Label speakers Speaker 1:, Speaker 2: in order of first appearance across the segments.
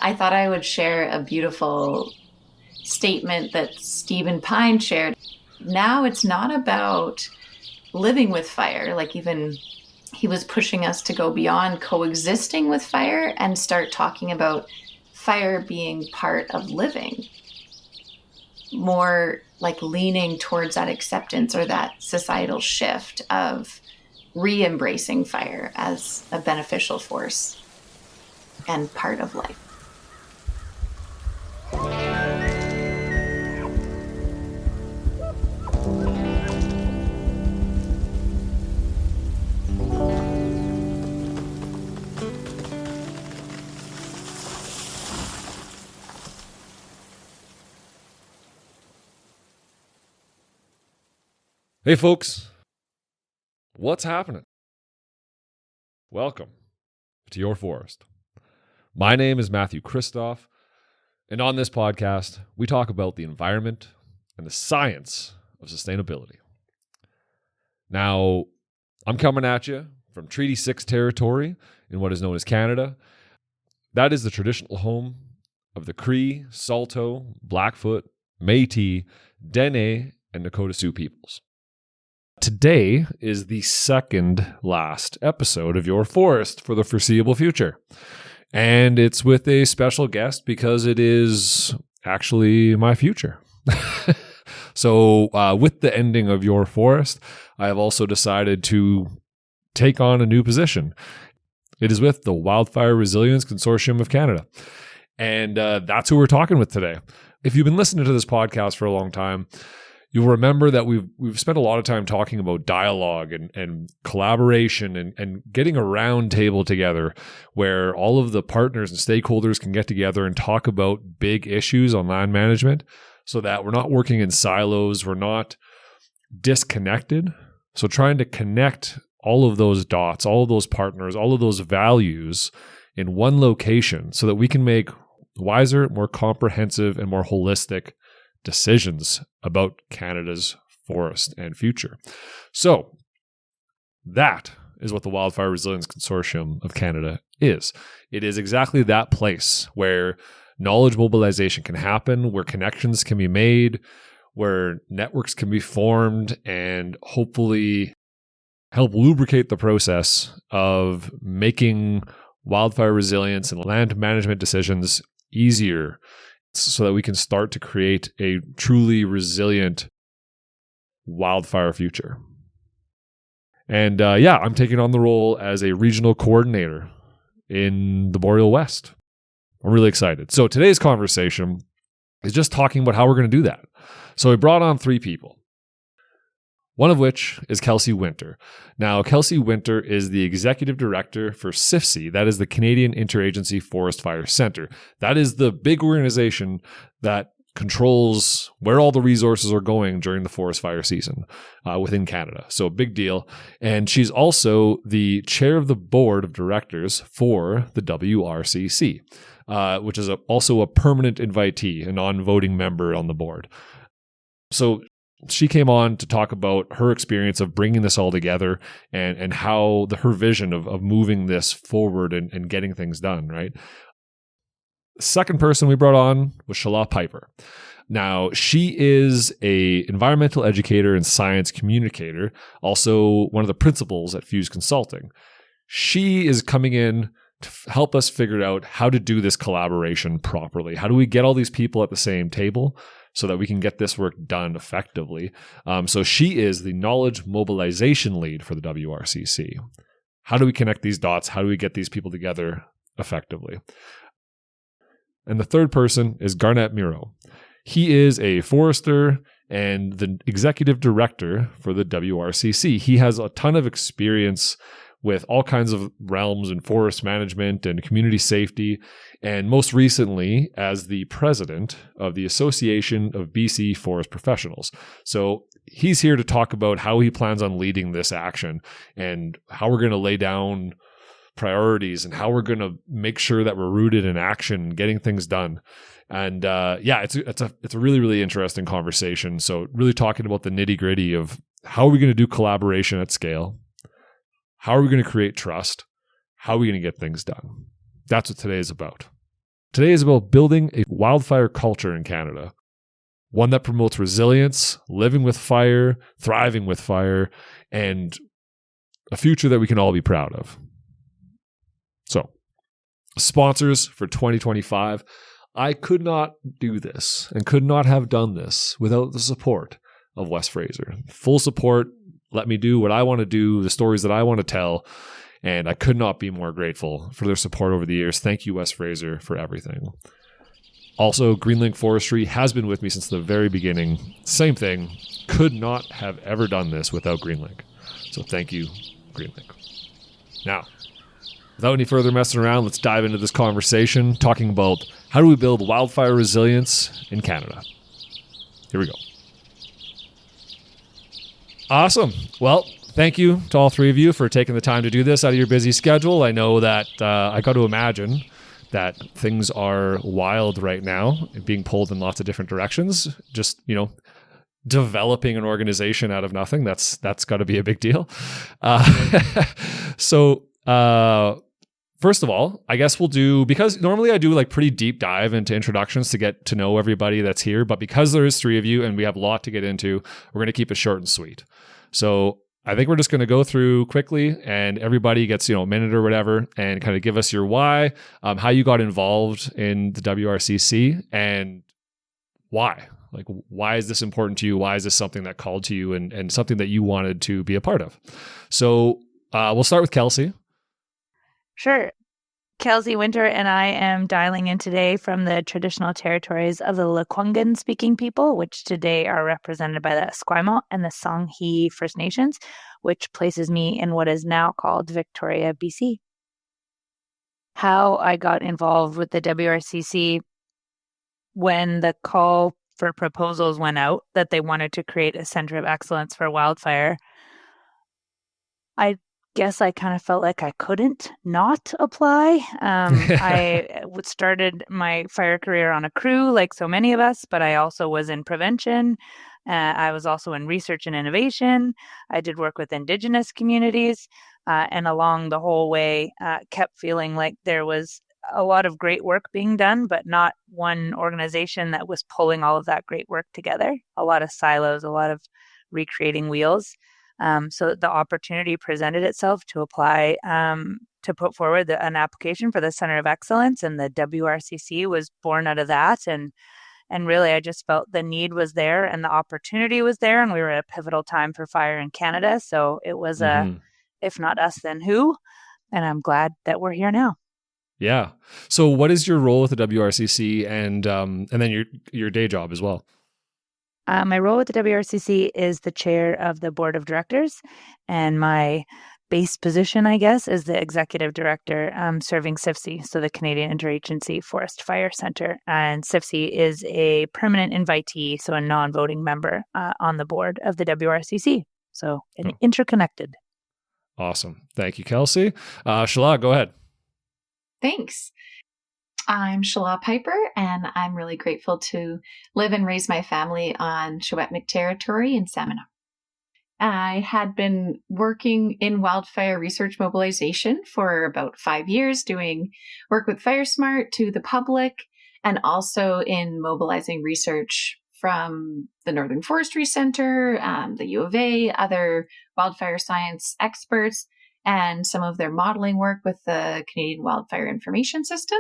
Speaker 1: I thought I would share a beautiful statement that Stephen Pine shared. Now it's not about living with fire. Like, even he was pushing us to go beyond coexisting with fire and start talking about fire being part of living. More like leaning towards that acceptance or that societal shift of re-embracing fire as a beneficial force and part of life.
Speaker 2: Hey folks, what's happening? Welcome to Your Forest. My name is Matthew Christoph, and on this podcast, we talk about the environment and the science of sustainability. Now, I'm coming at you from Treaty 6 territory in what is known as Canada. That is the traditional home of the Cree, Saulteaux, Blackfoot, Métis, Dene, and Nakota Sioux peoples. Today is the second last episode of Your Forest for the foreseeable future. And it's with a special guest because it is actually my future. So with the ending of Your Forest, I have also decided to take on a new position. It is with the Wildfire Resilience Consortium of Canada. And that's who we're talking with today. If you've been listening to this podcast for a long time, you'll remember that we've spent a lot of time talking about dialogue and collaboration and getting a round table together where all of the partners and stakeholders can get together and talk about big issues on land management so that we're not working in silos, we're not disconnected. So trying to connect all of those dots, all of those partners, all of those values in one location so that we can make wiser, more comprehensive, and more holistic decisions about Canada's forest and future. So that is what the Wildfire Resilience Consortium of Canada is. It is exactly that place where knowledge mobilization can happen, where connections can be made, where networks can be formed, and hopefully help lubricate the process of making wildfire resilience and land management decisions easier, so that we can start to create a truly resilient wildfire future. And I'm taking on the role as a regional coordinator in the Boreal West. I'm really excited. So today's conversation is just talking about how we're going to do that. So we brought on 3 people. One of which is Kelsey Winter. Now, Kelsey Winter is the executive director for CIFC. That is the Canadian Interagency Forest Fire Centre. That is the big organization that controls where all the resources are going during the forest fire season within Canada. So a big deal. And she's also the chair of the board of directors for the WRCC, which is also a permanent invitee, a non-voting member on the board. So she came on to talk about her experience of bringing this all together and how her vision of moving this forward and getting things done, right? The second person we brought on was Shelagh Pyper. Now, she is an environmental educator and science communicator, also one of the principals at Fuse Consulting. She is coming in to help us figure out how to do this collaboration properly. How do we get all these people at the same table so that we can get this work done effectively? So she is the knowledge mobilization lead for the WRCC. How do we connect these dots? How do we get these people together effectively? And the third person is Garnet Mierau. He is a forester and the executive director for the WRCC. He has a ton of experience with all kinds of realms in forest management and community safety, and most recently as the president of the Association of BC Forest Professionals. So he's here to talk about how he plans on leading this action and how we're going to lay down priorities and how we're going to make sure that we're rooted in action and getting things done. And it's a really, really interesting conversation. So really talking about the nitty-gritty of how are we going to do collaboration at scale? How are we going to create trust? How are we going to get things done? That's what today is about. Today is about building a wildfire culture in Canada, one that promotes resilience, living with fire, thriving with fire, and a future that we can all be proud of. So, sponsors for 2025. I could not do this and could not have done this without the support of West Fraser. Full support, let me do what I want to do, the stories that I want to tell, and I could not be more grateful for their support over the years. Thank you, West Fraser, for everything. Also, Greenlink Forestry has been with me since the very beginning. Same thing, could not have ever done this without Greenlink. So thank you, Greenlink. Now, without any further messing around, let's dive into this conversation talking about how do we build wildfire resilience in Canada. Here we go. Awesome. Well, thank you to all three of you for taking the time to do this out of your busy schedule. I know that I got to imagine that things are wild right now, being pulled in lots of different directions. Just, developing an organization out of nothing, that's got to be a big deal. So first of all, I guess we'll do, because normally I do like pretty deep dive into introductions to get to know everybody that's here, but because there is three of you and we have a lot to get into, we're going to keep it short and sweet. So I think we're just going to go through quickly and everybody gets, a minute or whatever and kind of give us your why, how you got involved in the WRCC and why. Like, why is this important to you? Why is this something that called to you and something that you wanted to be a part of? So we'll start with Kelsey.
Speaker 3: Sure. Kelsey Winter and I am dialing in today from the traditional territories of the Lekwungen-speaking people, which today are represented by the Esquimalt and the Songhe First Nations, which places me in what is now called Victoria, BC. How I got involved with the WRCC when the call for proposals went out that they wanted to create a center of excellence for wildfire, I guess I kind of felt like I couldn't not apply. I started my fire career on a crew like so many of us, but I also was in prevention. I was also in research and innovation. I did work with Indigenous communities, and along the whole way kept feeling like there was a lot of great work being done, but not one organization that was pulling all of that great work together. A lot of silos, a lot of recreating wheels. So the opportunity presented itself to apply, to put forward an application for the Center of Excellence, and the WRCC was born out of that. And really, I just felt the need was there and the opportunity was there, and we were at a pivotal time for fire in Canada. So it was if not us, then who? And I'm glad that we're here now.
Speaker 2: Yeah. So what is your role with the WRCC and then your day job as well?
Speaker 3: My role with the WRCC is the chair of the board of directors, and my base position, I guess, is the executive director serving CIFC, so the Canadian Interagency Forest Fire Center. And CIFC is a permanent invitee, so a non-voting member on the board of the WRCC. So interconnected.
Speaker 2: Awesome. Thank you, Kelsey. Shelagh, go ahead.
Speaker 1: Thanks. I'm Shelagh Pyper, and I'm really grateful to live and raise my family on Secwépemc territory in Salmon. I had been working in wildfire research mobilization for about 5 years, doing work with FireSmart to the public, and also in mobilizing research from the Northern Forestry Center, the U of A, other wildfire science experts, and some of their modeling work with the Canadian Wildfire Information System.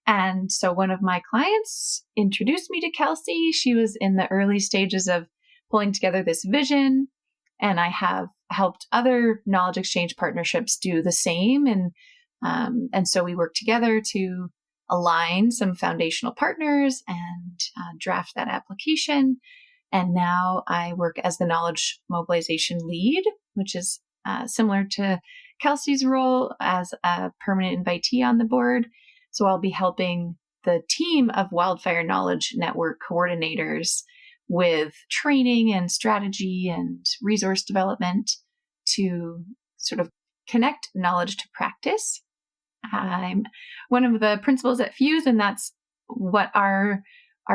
Speaker 1: And so one of my clients introduced me to Kelsey. She was in the early stages of pulling together this vision, and I have helped other knowledge exchange partnerships do the same. And so we worked together to align some foundational partners and draft that application. And now I work as the knowledge mobilization lead, which is similar to Kelsey's role as a permanent invitee on the board. So I'll be helping the team of Wildfire Knowledge Network coordinators with training and strategy and resource development to sort of connect knowledge to practice. I'm one of the principals at Fuse, and that's what our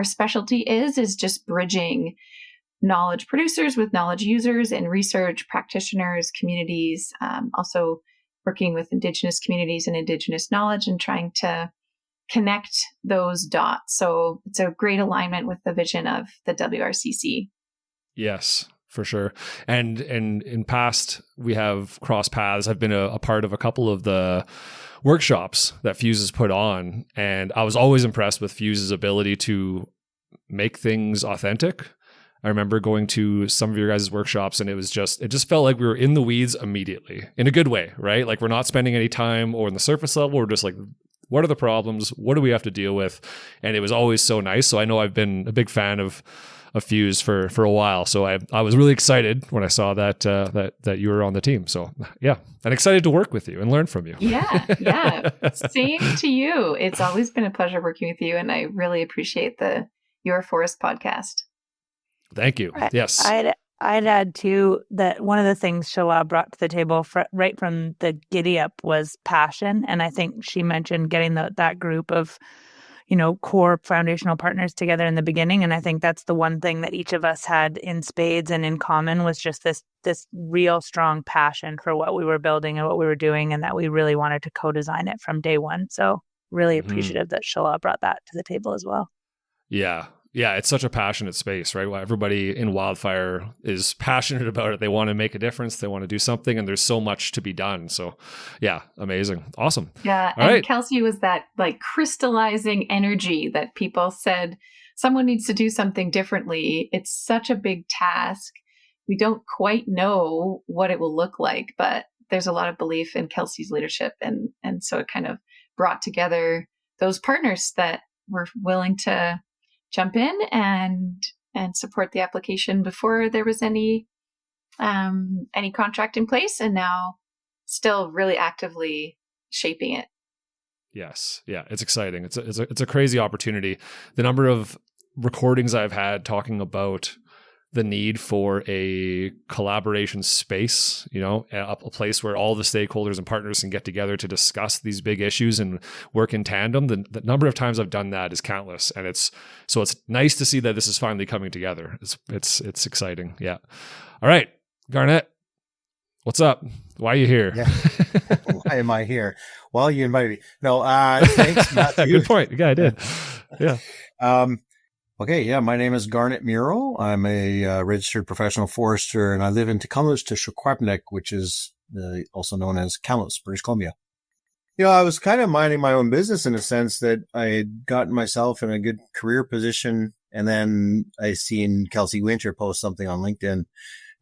Speaker 1: specialty is just bridging knowledge producers with knowledge users and research practitioners, communities, also working with Indigenous communities and Indigenous knowledge and trying to connect those dots. So it's a great alignment with the vision of the WRCC.
Speaker 2: Yes, for sure. And in past, we have crossed paths. I've been a part of a couple of the workshops that Fuse has put on, and I was always impressed with Fuse's ability to make things authentic. I remember going to some of your guys' workshops, and it just felt like we were in the weeds immediately in a good way, right? Like we're not spending any time or in the surface level. We're just like, what are the problems? What do we have to deal with? And it was always so nice. So I know I've been a big fan of Fuse for a while. So I was really excited when I saw that you were on the team. So yeah, and excited to work with you and learn from you.
Speaker 1: Yeah. Same to you. It's always been a pleasure working with you, and I really appreciate the YourForest podcast.
Speaker 2: Thank you. Yes.
Speaker 3: I'd add too that one of the things Shelagh brought to the table right from the giddy up was passion. And I think she mentioned getting that group of, core foundational partners together in the beginning. And I think that's the one thing that each of us had in spades and in common was just this real strong passion for what we were building and what we were doing, and that we really wanted to co-design it from day one. So really appreciative that Shelagh brought that to the table as well.
Speaker 2: Yeah. Yeah, it's such a passionate space, right? Everybody in Wildfire is passionate about it. They want to make a difference. They want to do something, and there's so much to be done. So, yeah, amazing. Awesome.
Speaker 1: Yeah,
Speaker 2: all
Speaker 1: and
Speaker 2: right.
Speaker 1: Kelsey was that like crystallizing energy that people said someone needs to do something differently. It's such a big task. We don't quite know what it will look like, but there's a lot of belief in Kelsey's leadership, and so it kind of brought together those partners that were willing to jump in and support the application before there was any contract in place, and now still really actively shaping it.
Speaker 2: Yes. Yeah. It's exciting. It's a crazy opportunity. The number of recordings I've had talking about the need for a collaboration space, a place where all the stakeholders and partners can get together to discuss these big issues and work in tandem. The number of times I've done that is countless. And it's nice to see that this is finally coming together. It's exciting. Yeah. All right, Garnet, what's up? Why are you here?
Speaker 4: Yeah. Why am I here? Well, you invited me. No, thanks, Matthew.
Speaker 2: Good point. Yeah, I did. Yeah.
Speaker 4: Okay, yeah, my name is Garnet Mierau. I'm a registered professional forester, and I live in Tecumseh, which is also known as Kamloops, British Columbia. I was kind of minding my own business in a sense that I had gotten myself in a good career position, and then I seen Kelsey Winter post something on LinkedIn,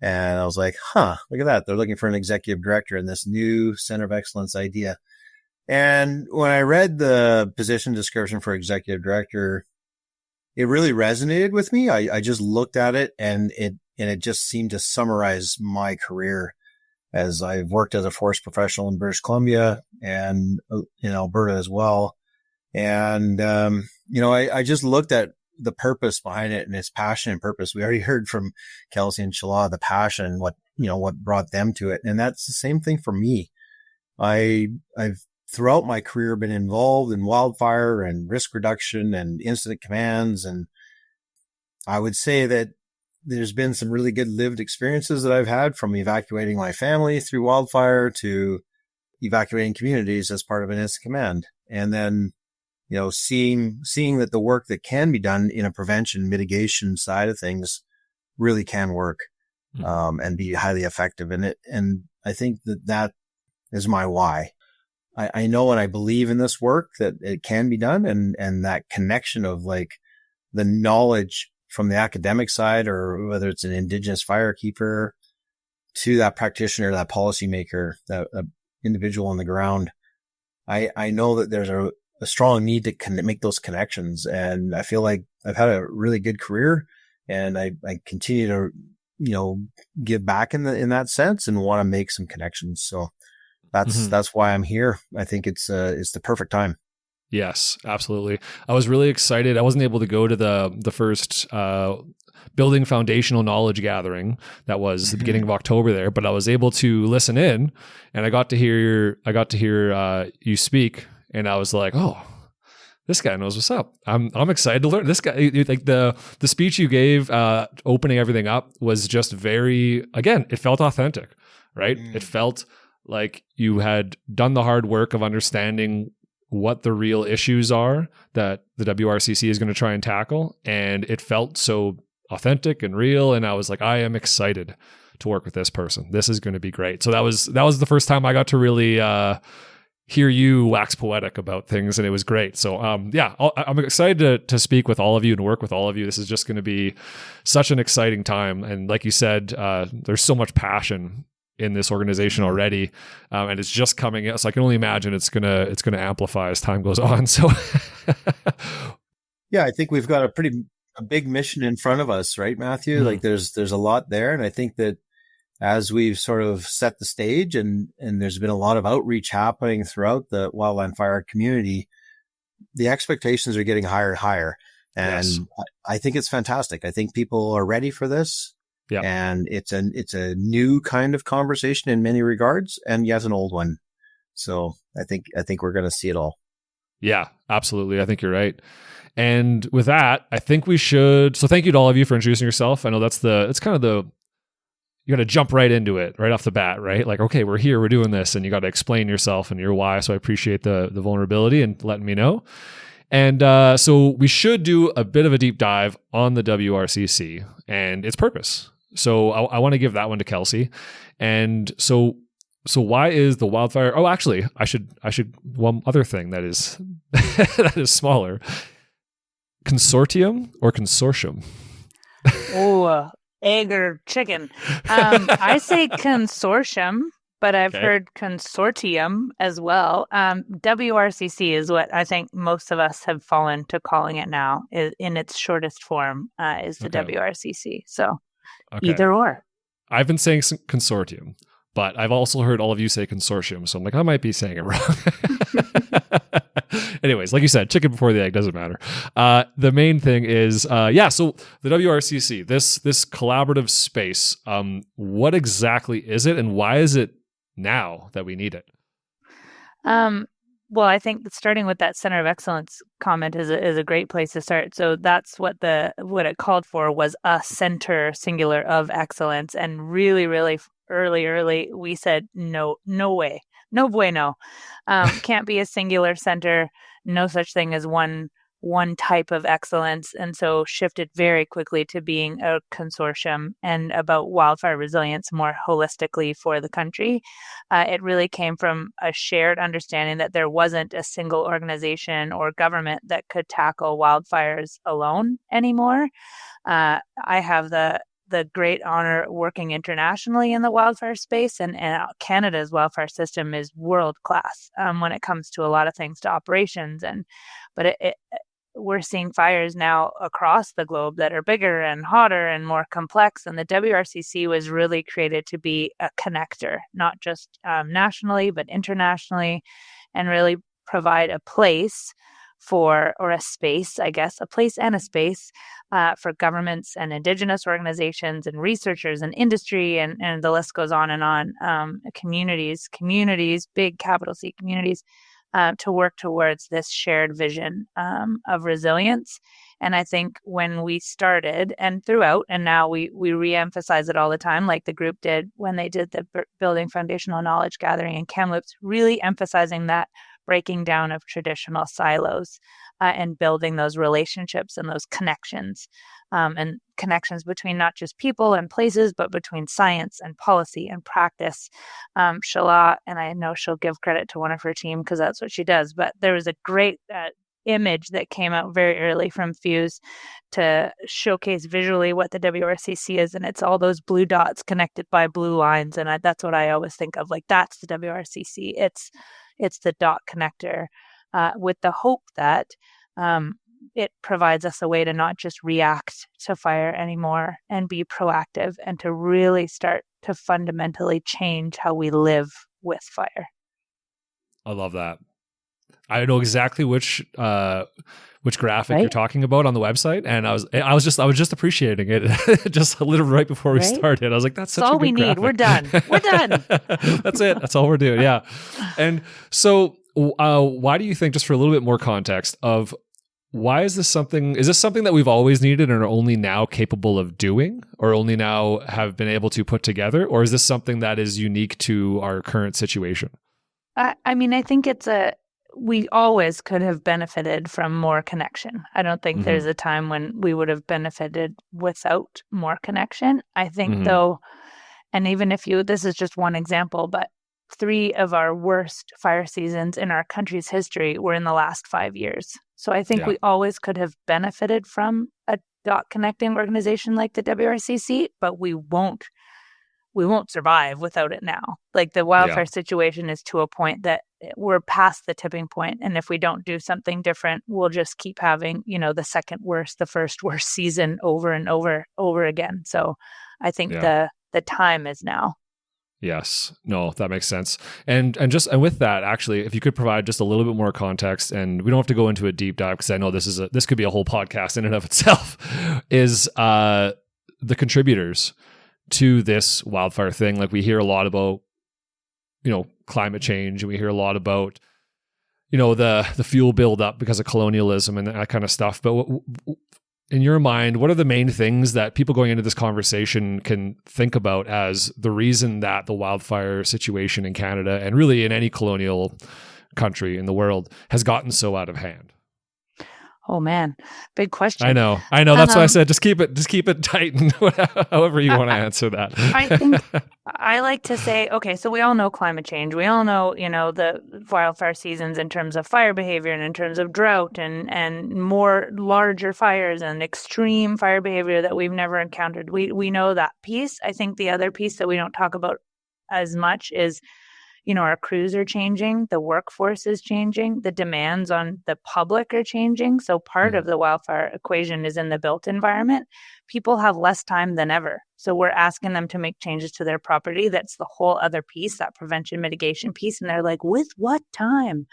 Speaker 4: and I was like, look at that. They're looking for an executive director in this new Center of Excellence idea. And when I read the position description for executive director, it really resonated with me. I just looked at it and it just seemed to summarize my career, as I've worked as a forest professional in British Columbia and in Alberta as well. And, I just looked at the purpose behind it and its passion and purpose. We already heard from Kelsey and Shelagh, the passion, what brought them to it. And that's the same thing for me. I've throughout my career been involved in wildfire and risk reduction and incident commands. And I would say that there's been some really good lived experiences that I've had, from evacuating my family through wildfire to evacuating communities as part of an incident command. And then, seeing that the work that can be done in a prevention mitigation side of things really can work, and be highly effective in it. And I think that is my why. I know and I believe in this work that it can be done, and that connection of like the knowledge from the academic side, or whether it's an Indigenous firekeeper, to that practitioner, that policymaker, that individual on the ground. I know that there's a strong need to make those connections, and I feel like I've had a really good career, and I continue to give back in that sense and want to make some connections. So that's why I'm here. I think it's the perfect time.
Speaker 2: Yes, absolutely. I was really excited. I wasn't able to go to the first building foundational knowledge gathering that was the beginning of October there, but I was able to listen in, and I got to hear you speak, and I was like, oh, this guy knows what's up. I'm excited to learn. This guy, like the speech you gave, opening everything up, was just very, again, it felt authentic, right? It felt like you had done the hard work of understanding what the real issues are that the WRCC is going to try and tackle. And it felt so authentic and real. And I was like, I am excited to work with this person. This is going to be great. So that was the first time I got to really hear you wax poetic about things, and it was great. So I'm excited to speak with all of you and work with all of you. This is just going to be such an exciting time. And like you said, there's so much passion in this organization already, and it's just coming out. So I can only imagine it's gonna amplify as time goes on. So
Speaker 4: yeah, I think we've got a big mission in front of us, right, Matthew? Mm-hmm. Like there's a lot there, and I think that as we've sort of set the stage and there's been a lot of outreach happening throughout the wildland fire community, the expectations are getting higher and higher. And yes. I think it's fantastic. I think people are ready for this. Yeah. And it's a new kind of conversation in many regards, and yet an old one. So I think we're going to see it all. Yeah,
Speaker 2: absolutely. I think you're right. And with that, I think we should. So thank you to all of you for introducing yourself. I know it's kind of you got to jump right into it right off the bat, right? Like, okay, we're here, we're doing this, and you got to explain yourself and your why. So I appreciate the vulnerability and letting me know. And so we should do a bit of a deep dive on the WRCC and its purpose. So I want to give that one to Kelsey. And so why is the wildfire? Oh, actually, I should one other thing that is that is smaller. Consortium or consortium?
Speaker 3: Oh, egg or chicken. I say consortium, but I've heard consortium as well. WRCC is what I think most of us have fallen to calling it now. In its shortest form is the WRCC. So either or.
Speaker 2: I've been saying consortium, but I've also heard all of you say consortium. So I'm like, I might be saying it wrong. Anyways, like you said, chicken before the egg, doesn't matter. The main thing is, so the WRCC, this collaborative space, what exactly is it, and why is it now that we need it?
Speaker 3: Well, I think starting with that Center of Excellence comment is a great place to start. So that's what it called for, was a center singular of excellence. And really, really early, we said, no way, no bueno. Can't be a singular center. No such thing as one type of excellence. And so shifted very quickly to being a consortium and about wildfire resilience more holistically for the country. It really came from a shared understanding that there wasn't a single organization or government that could tackle wildfires alone anymore. I have the great honor working internationally in the wildfire space, and Canada's wildfire system is world class when it comes to a lot of things, to operations, but we're seeing fires now across the globe that are bigger and hotter and more complex. And the WRCC was really created to be a connector, not just nationally, but internationally, and really provide a place for a space and a space for governments and Indigenous organizations and researchers and industry, and the list goes on and on. Communities, big capital C communities, to work towards this shared vision of resilience. And I think when we started and throughout, and now we reemphasize it all the time, like the group did when they did the building foundational knowledge gathering in Kamloops, really emphasizing that breaking down of traditional silos and building those relationships and those connections, and connections between not just people and places, but between science and policy and practice. Shelagh, and I know she'll give credit to one of her team because that's what she does, but there was a great image that came out very early from Fuse to showcase visually what the WRCC is, and it's all those blue dots connected by blue lines, and that's what I always think of, like that's the WRCC. It's the dot connector, with the hope that it provides us a way to not just react to fire anymore and be proactive, and to really start to fundamentally change how we live with fire.
Speaker 2: I love that. I know exactly which graphic you're talking about on the website, and I was just appreciating it just a little right before we started. I was like, "That's such a good graphic.
Speaker 3: We're done. We're done."
Speaker 2: That's it. That's all we're doing. Yeah. And so, why do you think? Just for a little bit more context of why is this something? Is this something that we've always needed and are only now capable of doing, or only now have been able to put together, or is this something that is unique to our current situation?
Speaker 3: I mean, I think it's we always could have benefited from more connection. I don't think there's
Speaker 2: Mm-hmm.
Speaker 3: a time when we would have benefited without more connection. I think
Speaker 2: Mm-hmm.
Speaker 3: though, and even if this is just one example, but 3 of our worst fire seasons in our country's history were in the last 5 years. So I think
Speaker 2: Yeah.
Speaker 3: we always could have benefited from a dot connecting organization like the WRCC, but we won't survive without it now. Like the wildfire situation is to a point that we're past the tipping point. And if we don't do something different, we'll just keep having, the second worst, the first worst season over and over again. So I think the time is now.
Speaker 2: Yes. No, that makes sense. And with that, actually, if you could provide just a little bit more context, and we don't have to go into a deep dive because I know this could be a whole podcast in and of itself, is the contributors to this wildfire thing. Like we hear a lot about, climate change, and we hear a lot about, the fuel buildup because of colonialism and that kind of stuff. But in your mind, what are the main things that people going into this conversation can think about as the reason that the wildfire situation in Canada and really in any colonial country in the world has gotten so out of hand?
Speaker 3: Oh man, big question.
Speaker 2: I know. That's why I said just keep it tight, and however you want to answer that.
Speaker 3: I think I like to say, okay, so we all know climate change. We all know, the wildfire seasons in terms of fire behavior and in terms of drought and more larger fires and extreme fire behavior that we've never encountered. We know that piece. I think the other piece that we don't talk about as much is, our crews are changing, the workforce is changing, the demands on the public are changing. So part of the wildfire equation is in the built environment. People have less time than ever. So we're asking them to make changes to their property. That's the whole other piece, that prevention mitigation piece. And they're like, with what time?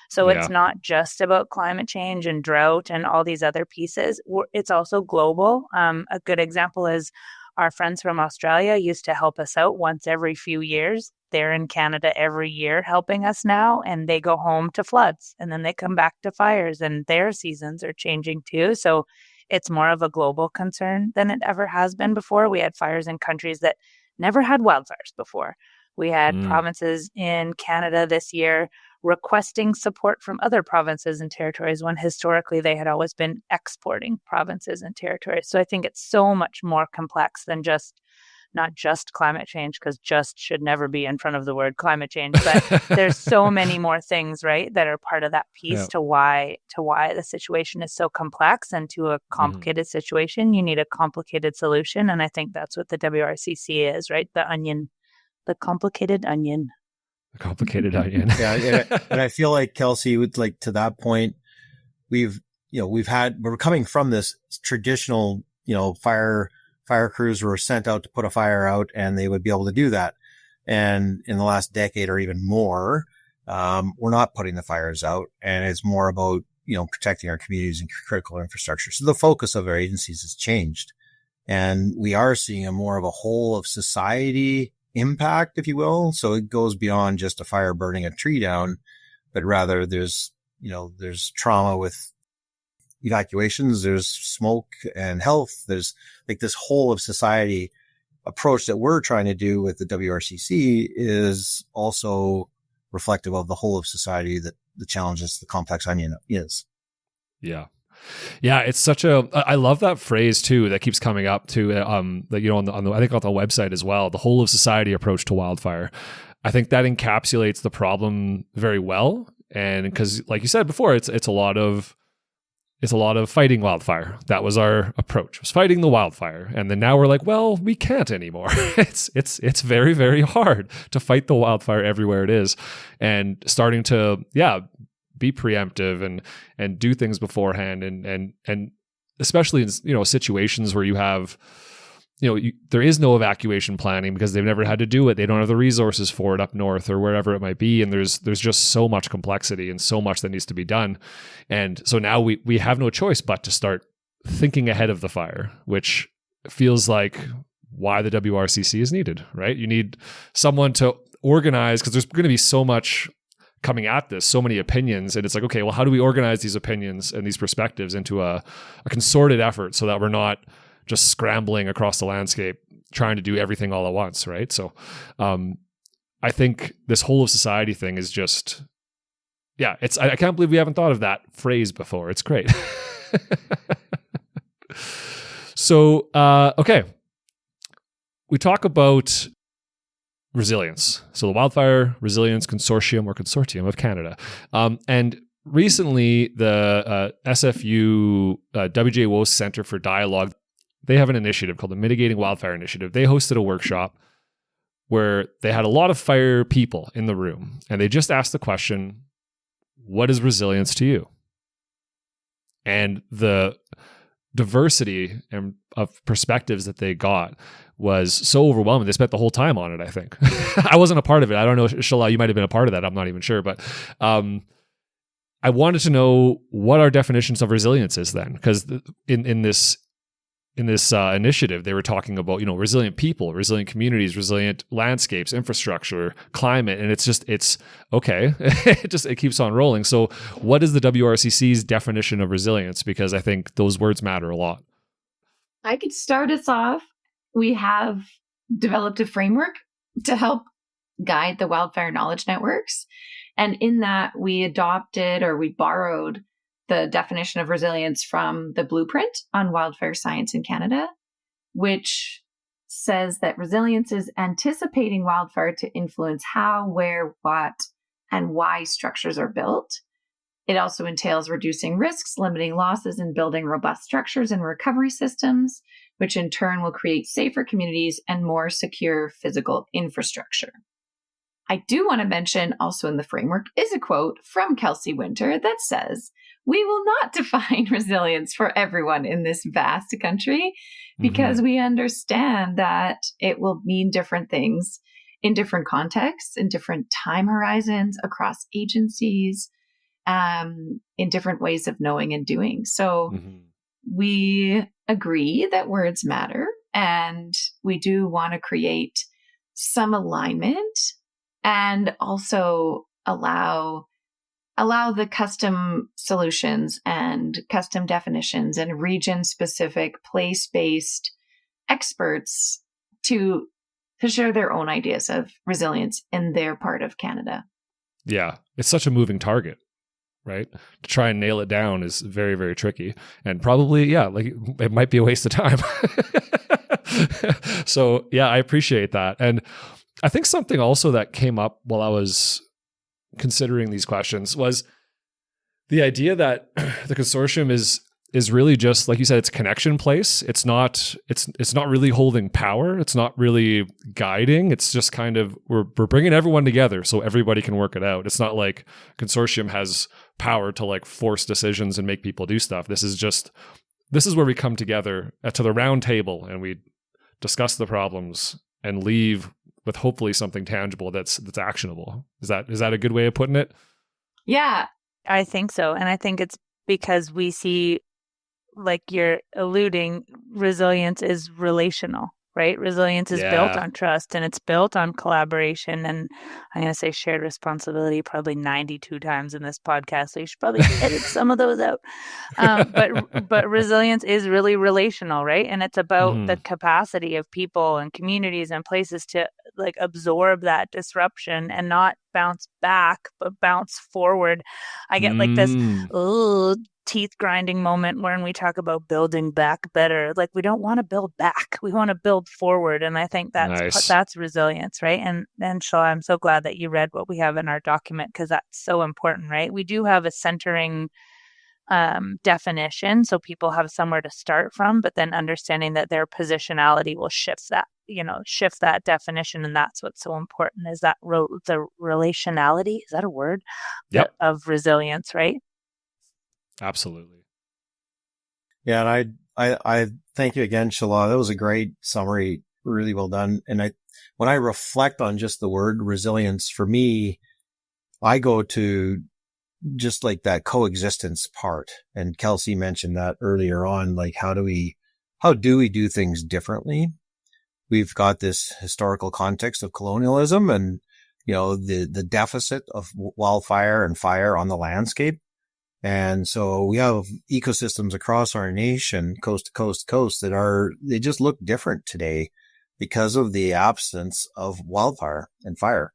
Speaker 3: So it's not just about climate change and drought and all these other pieces. It's also global. A good example is our friends from Australia used to help us out once every few years. They're in Canada every year helping us now, and they go home to floods, and then they come back to fires, and their seasons are changing too. So it's more of a global concern than it ever has been before. We had fires in countries that never had wildfires before. We had provinces in Canada this year requesting support from other provinces and territories when historically they had always been exporting provinces and territories. So I think it's so much more complex than not just climate change, because just should never be in front of the word climate change, but there's so many more things, right, that are part of that piece to why the situation is so complex. And to a complicated situation, you need a complicated solution. And I think that's what the WRCC is, right? The complicated onion.
Speaker 2: The complicated onion.
Speaker 4: And I feel like, Kelsey, with to that point, we're coming from this traditional, fire crews were sent out to put a fire out, and they would be able to do that. And in the last decade or even more, we're not putting the fires out, and it's more about, protecting our communities and critical infrastructure. So the focus of our agencies has changed, and we are seeing a more of a whole of society impact, if you will. So it goes beyond just a fire burning a tree down, but rather there's trauma with evacuations, there's smoke and health. There's this whole of society approach that we're trying to do with the WRCC is also reflective of the whole of society, that the challenges the complex onion is.
Speaker 2: Yeah. Yeah, it's such I love that phrase too that keeps coming up to on the I think on the website as well, the whole of society approach to wildfire. I think that encapsulates the problem very well, and because like you said before, it's a lot of fighting wildfire. That was our approach, was fighting the wildfire. And then now we're like, well, we can't anymore. It's very, very hard to fight the wildfire everywhere it is. And starting to, be preemptive and do things beforehand. And especially in, situations where you have, there is no evacuation planning because they've never had to do it. They don't have the resources for it up north or wherever it might be. And there's just so much complexity and so much that needs to be done. And so now we have no choice but to start thinking ahead of the fire, which feels like why the WRCC is needed, right? You need someone to organize, because there's going to be so much coming at this, so many opinions. And it's like, okay, well, how do we organize these opinions and these perspectives into a consorted effort so that we're not just scrambling across the landscape, trying to do everything all at once, right? So I think this whole of society thing is just, yeah, I can't believe we haven't thought of that phrase before. It's great. So, okay. We talk about resilience. So the Wildfire Resilience Consortium or Consortium of Canada. And recently, the SFU WJO Center for Dialogue, they have an initiative called the Mitigating Wildfire Initiative. They hosted a workshop where they had a lot of fire people in the room, and they just asked the question, what is resilience to you? And the diversity of perspectives that they got was so overwhelming. They spent the whole time on it, I think. I wasn't a part of it. I don't know, Shelagh, you might have been a part of that. I'm not even sure. But I wanted to know what our definitions of resilience is then. Because in this initiative, they were talking about, resilient people, resilient communities, resilient landscapes, infrastructure, climate, and it's okay. it keeps on rolling. So what is the WRCC's definition of resilience? Because I think those words matter a lot.
Speaker 1: I could start us off. We have developed a framework to help guide the wildfire knowledge networks. And in that, we borrowed the definition of resilience from the blueprint on wildfire science in Canada, which says that resilience is anticipating wildfire to influence how, where, what, and why structures are built. It also entails reducing risks, limiting losses, and building robust structures and recovery systems, which in turn will create safer communities and more secure physical infrastructure. I do want to mention also in the framework is a quote from Kelsey Winter that says, "We will not define resilience for everyone in this vast country because we understand that it will mean different things in different contexts, in different time horizons, across agencies, in different ways of knowing and doing." So we agree that words matter, and we do want to create some alignment and also allow the custom solutions and custom definitions and region-specific, place-based experts to share their own ideas of resilience in their part of Canada.
Speaker 2: Yeah, it's such a moving target, right? To try and nail it down is very, very tricky. And probably, it might be a waste of time. So, yeah, I appreciate that. And I think something also that came up while I was considering these questions was the idea that the consortium is really just, like you said, it's a connection place. It's not really holding power. It's not really guiding. It's just kind of we're bringing everyone together so everybody can work it out. It's not like consortium has power to like force decisions and make people do stuff. This is where we come together to the round table and we discuss the problems and leave with hopefully something tangible that's actionable. Is that a good way of putting it?
Speaker 1: Yeah,
Speaker 3: I think so. And I think it's because we see, like you're alluding, resilience is relational, right? Resilience is built on trust and it's built on collaboration. And I'm going to say shared responsibility probably 92 times in this podcast. So you should probably edit some of those out. But resilience is really relational, right? And it's about the capacity of people and communities and places to like absorb that disruption and not bounce back, but bounce forward. I get like this teeth grinding moment when we talk about building back better. Like we don't want to build back, we want to build forward. And I think that's resilience, right? And Shelagh, I'm so glad that you read what we have in our document because that's so important, right? We do have a centering definition so people have somewhere to start from, but then understanding that their positionality will shift that definition. And that's what's so important is that the relationality, is that a word?
Speaker 2: Yep.
Speaker 3: Of resilience, right?
Speaker 2: Absolutely.
Speaker 4: Yeah, and I thank you again, Shelagh. That was a great summary, really well done. And when I reflect on just the word resilience, for me, I go to just like that coexistence part. And Kelsey mentioned that earlier on, like how do we do things differently? We've got this historical context of colonialism and, the deficit of wildfire and fire on the landscape. And so we have ecosystems across our nation, coast to coast to coast, they just look different today because of the absence of wildfire and fire.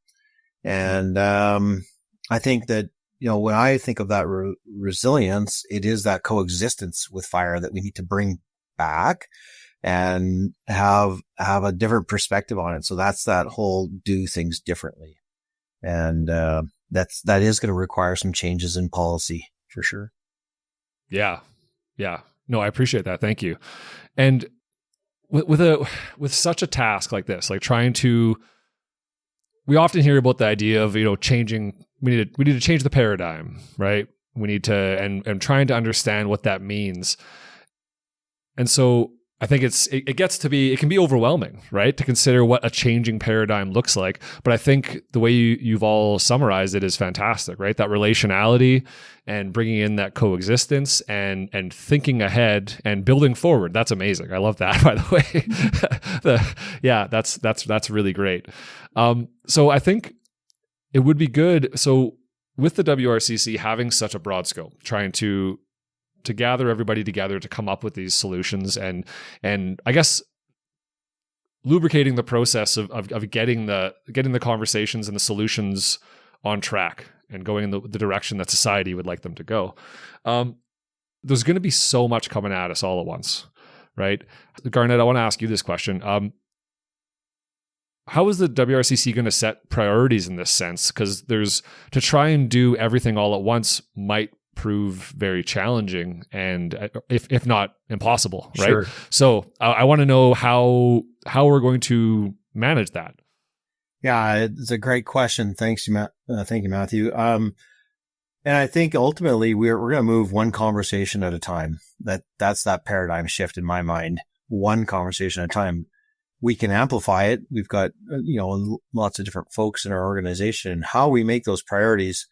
Speaker 4: And I think that when I think of that resilience, it is that coexistence with fire that we need to bring back and have a different perspective on it. So that's that whole do things differently. And, that is going to require some changes in policy for sure.
Speaker 2: Yeah. Yeah. No, I appreciate that. Thank you. And with such a task like this, like we often hear about the idea of, changing, we need to change the paradigm, right? We need to, and trying to understand what that means. And so I think it can be overwhelming, right? To consider what a changing paradigm looks like. But I think the way you've all summarized it is fantastic, right? That relationality and bringing in that coexistence and thinking ahead and building forward. That's amazing. I love that, by the way. That's really great. So I think it would be good. So with the WRCC having such a broad scope, trying to gather everybody together to come up with these solutions and I guess lubricating the process of getting the conversations and the solutions on track and going in the direction that society would like them to go. There's going to be so much coming at us all at once, right? Garnet, I want to ask you this question. How is the WRCC going to set priorities in this sense? Because to try and do everything all at once might prove very challenging and if not impossible, right? Sure. So I want to know how we're going to manage that.
Speaker 4: Yeah, it's a great question. Thank you, Matthew. And I think ultimately we're going to move one conversation at a time. That's that paradigm shift in my mind. One conversation at a time. We can amplify it. We've got lots of different folks in our organization. How we make those priorities,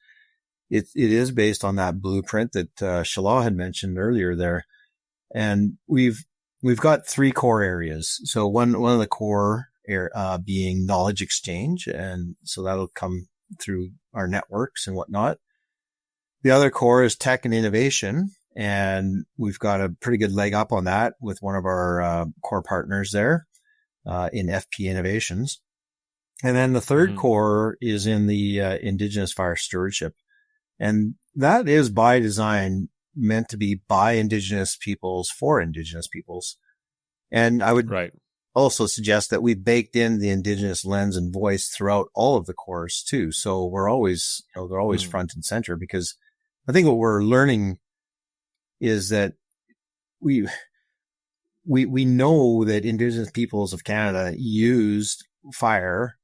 Speaker 4: it is based on that blueprint that Shelagh had mentioned earlier there. And we've got three core areas. So one of the core being knowledge exchange. And so that'll come through our networks and whatnot. The other core is tech and innovation. And we've got a pretty good leg up on that with one of our core partners there in FP Innovations. And then the third core is in the Indigenous fire stewardship. And that is by design meant to be by Indigenous peoples for Indigenous peoples. And I would also suggest that we baked in the Indigenous lens and voice throughout all of the cores too. So we're always, they're always front and center, because I think what we're learning is that we know that Indigenous peoples of Canada used fire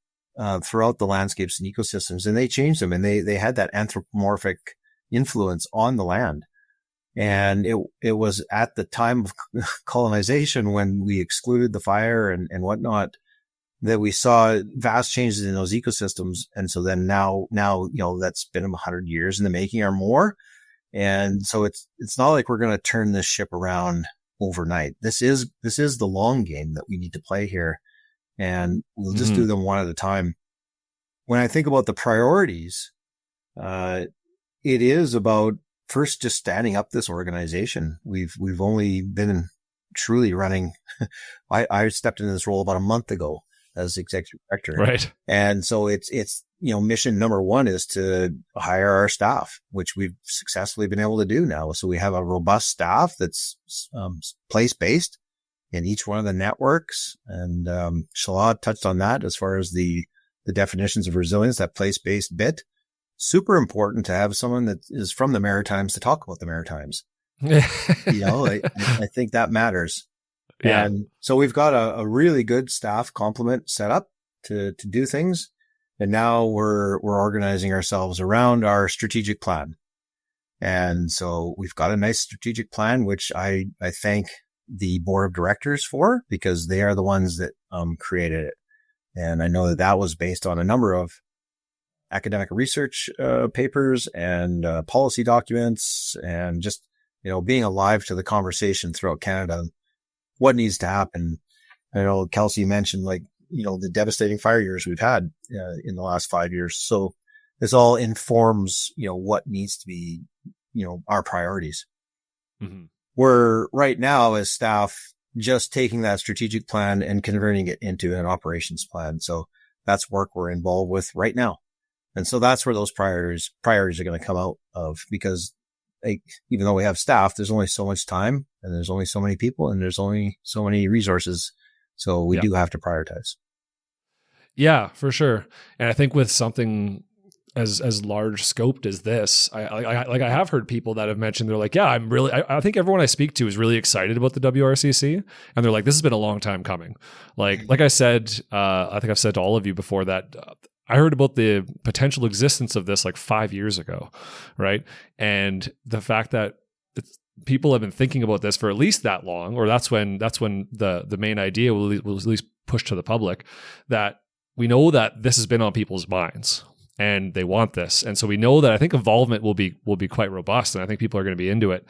Speaker 4: throughout the landscapes and ecosystems, and they changed them, and they had that anthropomorphic influence on the land. And it was at the time of colonization, when we excluded the fire and whatnot, that we saw vast changes in those ecosystems. And so then now, that's been 100 years in the making or more. And so it's not like we're going to turn this ship around overnight. This is the long game that we need to play here. And we'll just do them one at a time. When I think about the priorities, it is about first just standing up this organization. We've only been truly running. I stepped into this role about a month ago as executive director.
Speaker 2: Right.
Speaker 4: And so it's, mission number one is to hire our staff, which we've successfully been able to do now. So we have a robust staff that's place-based in each one of the networks. And Shelagh touched on that as far as the definitions of resilience, that place-based bit. Super important to have someone that is from the Maritimes to talk about the Maritimes. I think that matters. Yeah. And so we've got a really good staff complement set up to do things. And now we're organizing ourselves around our strategic plan. And so we've got a nice strategic plan, which I thank the board of directors for, because they are the ones that created it. And I know that was based on a number of academic research papers and policy documents, and just, being alive to the conversation throughout Canada, what needs to happen. I know Kelsey mentioned, the devastating fire years we've had in the last 5 years. So this all informs, what needs to be, our priorities. Mm-hmm. We're right now as staff just taking that strategic plan and converting it into an operations plan. So that's work we're involved with right now. And so that's where those priorities are going to come out of, because even though we have staff, there's only so much time and there's only so many people and there's only so many resources. So we do have to prioritize. Yeah,
Speaker 2: for sure. And I think with something as large scoped as this, I have heard people that have mentioned, they're like, yeah, I think everyone I speak to is really excited about the WRCC, and they're like, this has been a long time coming. Like I said, I think I've said to all of you before that I heard about the potential existence of this like 5 years ago, right? And the fact that people have been thinking about this for at least that long, or that's when the main idea will at least push to the public, that we know that this has been on people's minds and they want this. And so we know that I think involvement will be quite robust, and I think people are going to be into it.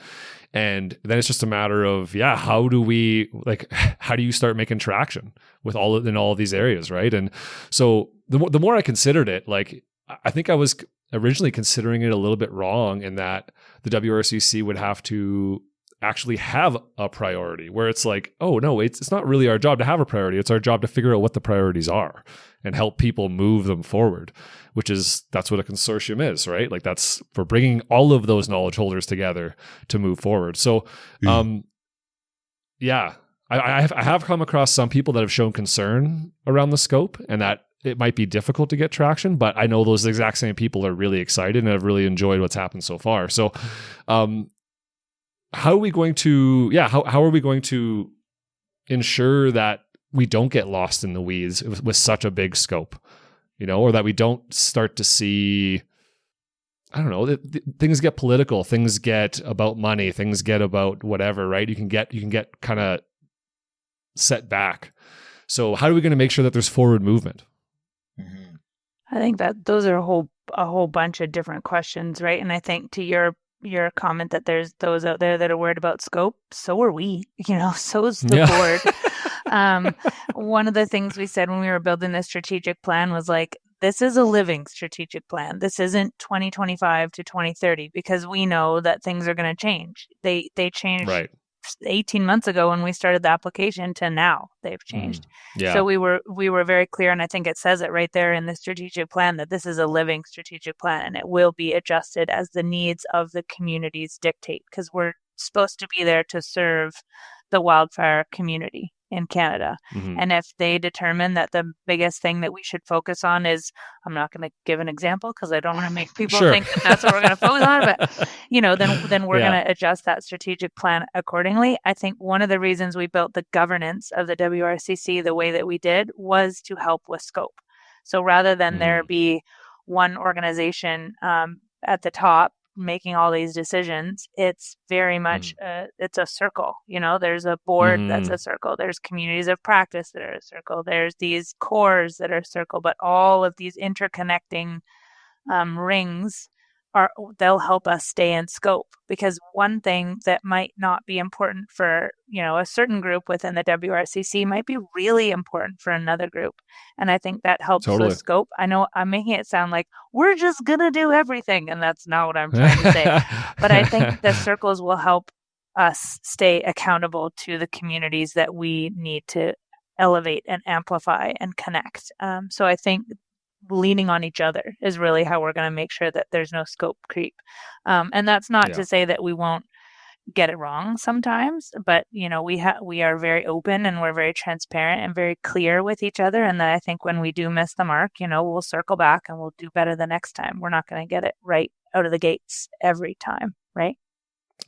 Speaker 2: And then it's just a matter of, how do you start making traction with all of these areas, right? And so the more I considered it, like, I think I was originally considering it a little bit wrong in that the WRCC would have to actually have a priority, where it's like, oh no, it's not really our job to have a priority. It's our job to figure out what the priorities are and help people move them forward, that's what a consortium is, right? Like, that's for bringing all of those knowledge holders together to move forward. So, I have come across some people that have shown concern around the scope and that it might be difficult to get traction, but I know those exact same people are really excited and have really enjoyed what's happened so far. So, how are we going to, how are we going to ensure that we don't get lost in the weeds with such a big scope, or that we don't start to see, I don't know, things get political, things get about money, things get about whatever, right? You can get kind of set back. So how are we going to make sure that there's forward movement?
Speaker 3: I think that those are a whole bunch of different questions, right? And I think to your comment that there's those out there that are worried about scope, so are we, so is the board. One of the things we said when we were building this strategic plan was like, this is a living strategic plan. This isn't 2025 to 2030, because we know that things are going to change. They changed right 18 months ago when we started the application to now. They've changed. So we were very clear, and I think it says it right there in the strategic plan, that this is a living strategic plan and it will be adjusted as the needs of the communities dictate, because we're supposed to be there to serve the wildfire community in Canada. And if they determine that the biggest thing that we should focus on is, I'm not going to give an example because I don't want to make people think that that's what we're going to focus on, but then we're going to adjust that strategic plan accordingly. I think one of the reasons we built the governance of the WRCC the way that we did was to help with scope. So rather than there be one organization at the top making all these decisions, it's very much it's a circle. There's a board that's a circle, there's communities of practice that are a circle, there's these cores that are a circle, but all of these interconnecting rings they'll help us stay in scope, because one thing that might not be important for a certain group within the WRCC might be really important for another group, and I think that helps with scope. I know I'm making it sound like we're just gonna do everything, and that's not what I'm trying to say. But I think the circles will help us stay accountable to the communities that we need to elevate and amplify and connect. So I think leaning on each other is really how we're going to make sure that there's no scope creep. And that's not to say that we won't get it wrong sometimes, but we are very open and we're very transparent and very clear with each other. And I think when we do miss the mark, we'll circle back and we'll do better the next time. We're not going to get it right out of the gates every time, right?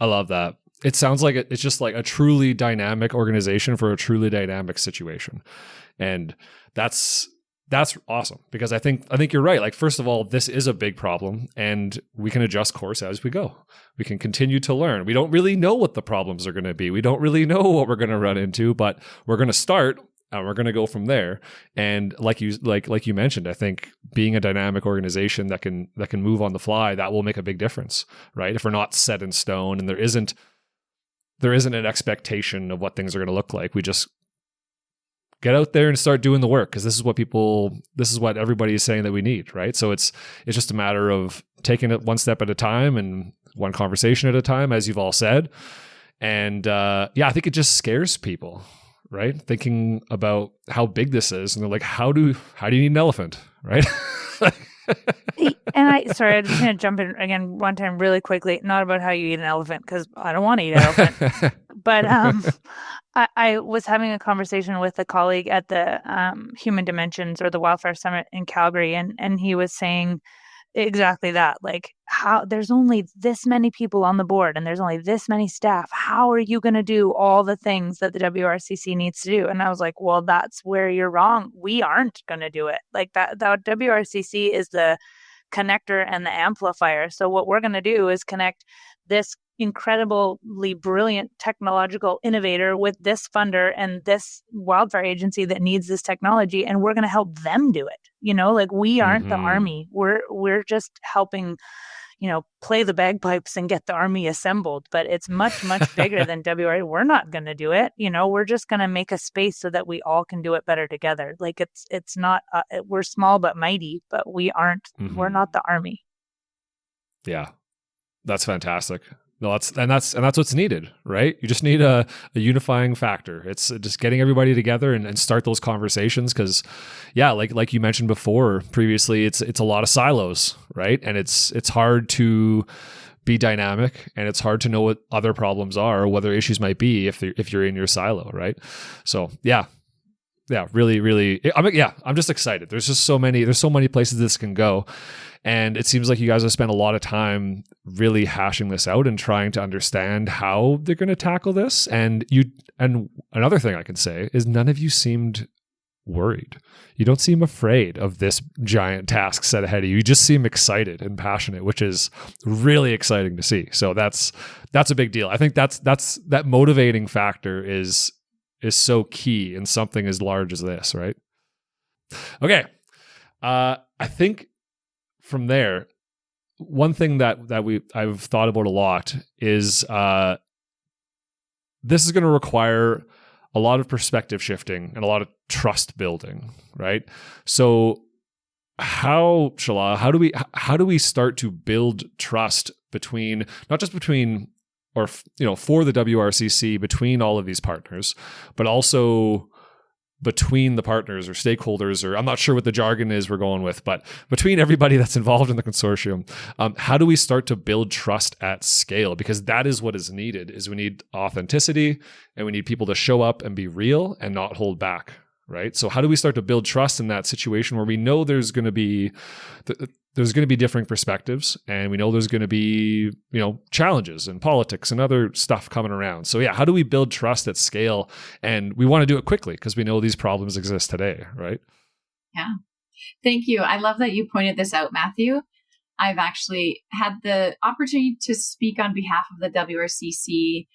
Speaker 2: I love that. It sounds like it's just like a truly dynamic organization for a truly dynamic situation. And that's awesome, because I think you're right. Like, first of all, this is a big problem and we can adjust course as we go. We can continue to learn. We don't really know what the problems are going to be. We don't really know what we're going to run into, but we're going to start and we're going to go from there. And like you mentioned, I think being a dynamic organization that can move on the fly, that will make a big difference, right? If we're not set in stone and there isn't an expectation of what things are going to look like, we just get out there and start doing the work, because this is what everybody is saying that we need, right? So it's just a matter of taking it one step at a time and one conversation at a time, as you've all said. And I think it just scares people, right? Thinking about how big this is, and they're like, how do you need an elephant, right?
Speaker 3: Sorry, I'm just going to jump in again one time really quickly. Not about how you eat an elephant, because I don't want to eat an elephant. But I was having a conversation with a colleague at the Human Dimensions or the Wildfire Summit in Calgary, and he was saying exactly that. Like, how there's only this many people on the board and there's only this many staff. How are you going to do all the things that the WRCC needs to do? And I was like, well, that's where you're wrong. We aren't going to do it. Like that WRCC is the connector and the amplifier. So what we're going to do is connect this incredibly brilliant technological innovator with this funder and this wildfire agency that needs this technology, and we're going to help them do it. Like we aren't the army. We're just helping, play the bagpipes and get the army assembled. But it's much, much bigger than WRA. We're not going to do it. We're just going to make a space so that we all can do it better together. Like it's not, we're small but mighty, but we're not the army.
Speaker 2: Yeah, that's fantastic. No, that's what's needed, right? You just need a unifying factor. It's just getting everybody together and start those conversations. Because, yeah, like you mentioned previously, it's a lot of silos, right? And it's hard to be dynamic, and it's hard to know what other problems are or what other issues might be if you're in your silo, right? So yeah, really, really, I'm just excited. There's so many places this can go. And it seems like you guys have spent a lot of time really hashing this out and trying to understand how they're going to tackle this. And another thing I can say is none of you seemed worried. You don't seem afraid of this giant task set ahead of you. You just seem excited and passionate, which is really exciting to see. So that's a big deal. I think that motivating factor is so key in something as large as this, right? Okay. I think from there, one thing that I've thought about a lot is this is going to require a lot of perspective shifting and a lot of trust building, right? So Shelagh, how do we start to build trust between, not just between or for the WRCC, between all of these partners, but also between the partners or stakeholders, or I'm not sure what the jargon is we're going with, but between everybody that's involved in the consortium, how do we start to build trust at scale? Because that is what is needed. Is we need authenticity, and we need people to show up and be real and not hold back, right? So how do we start to build trust in that situation where we know there's going to be different perspectives, and we know there's going to be, challenges and politics and other stuff coming around. So yeah, how do we build trust at scale? And we want to do it quickly because we know these problems exist today, right?
Speaker 1: Yeah. Thank you. I love that you pointed this out, Matthew. I've actually had the opportunity to speak on behalf of the WRCC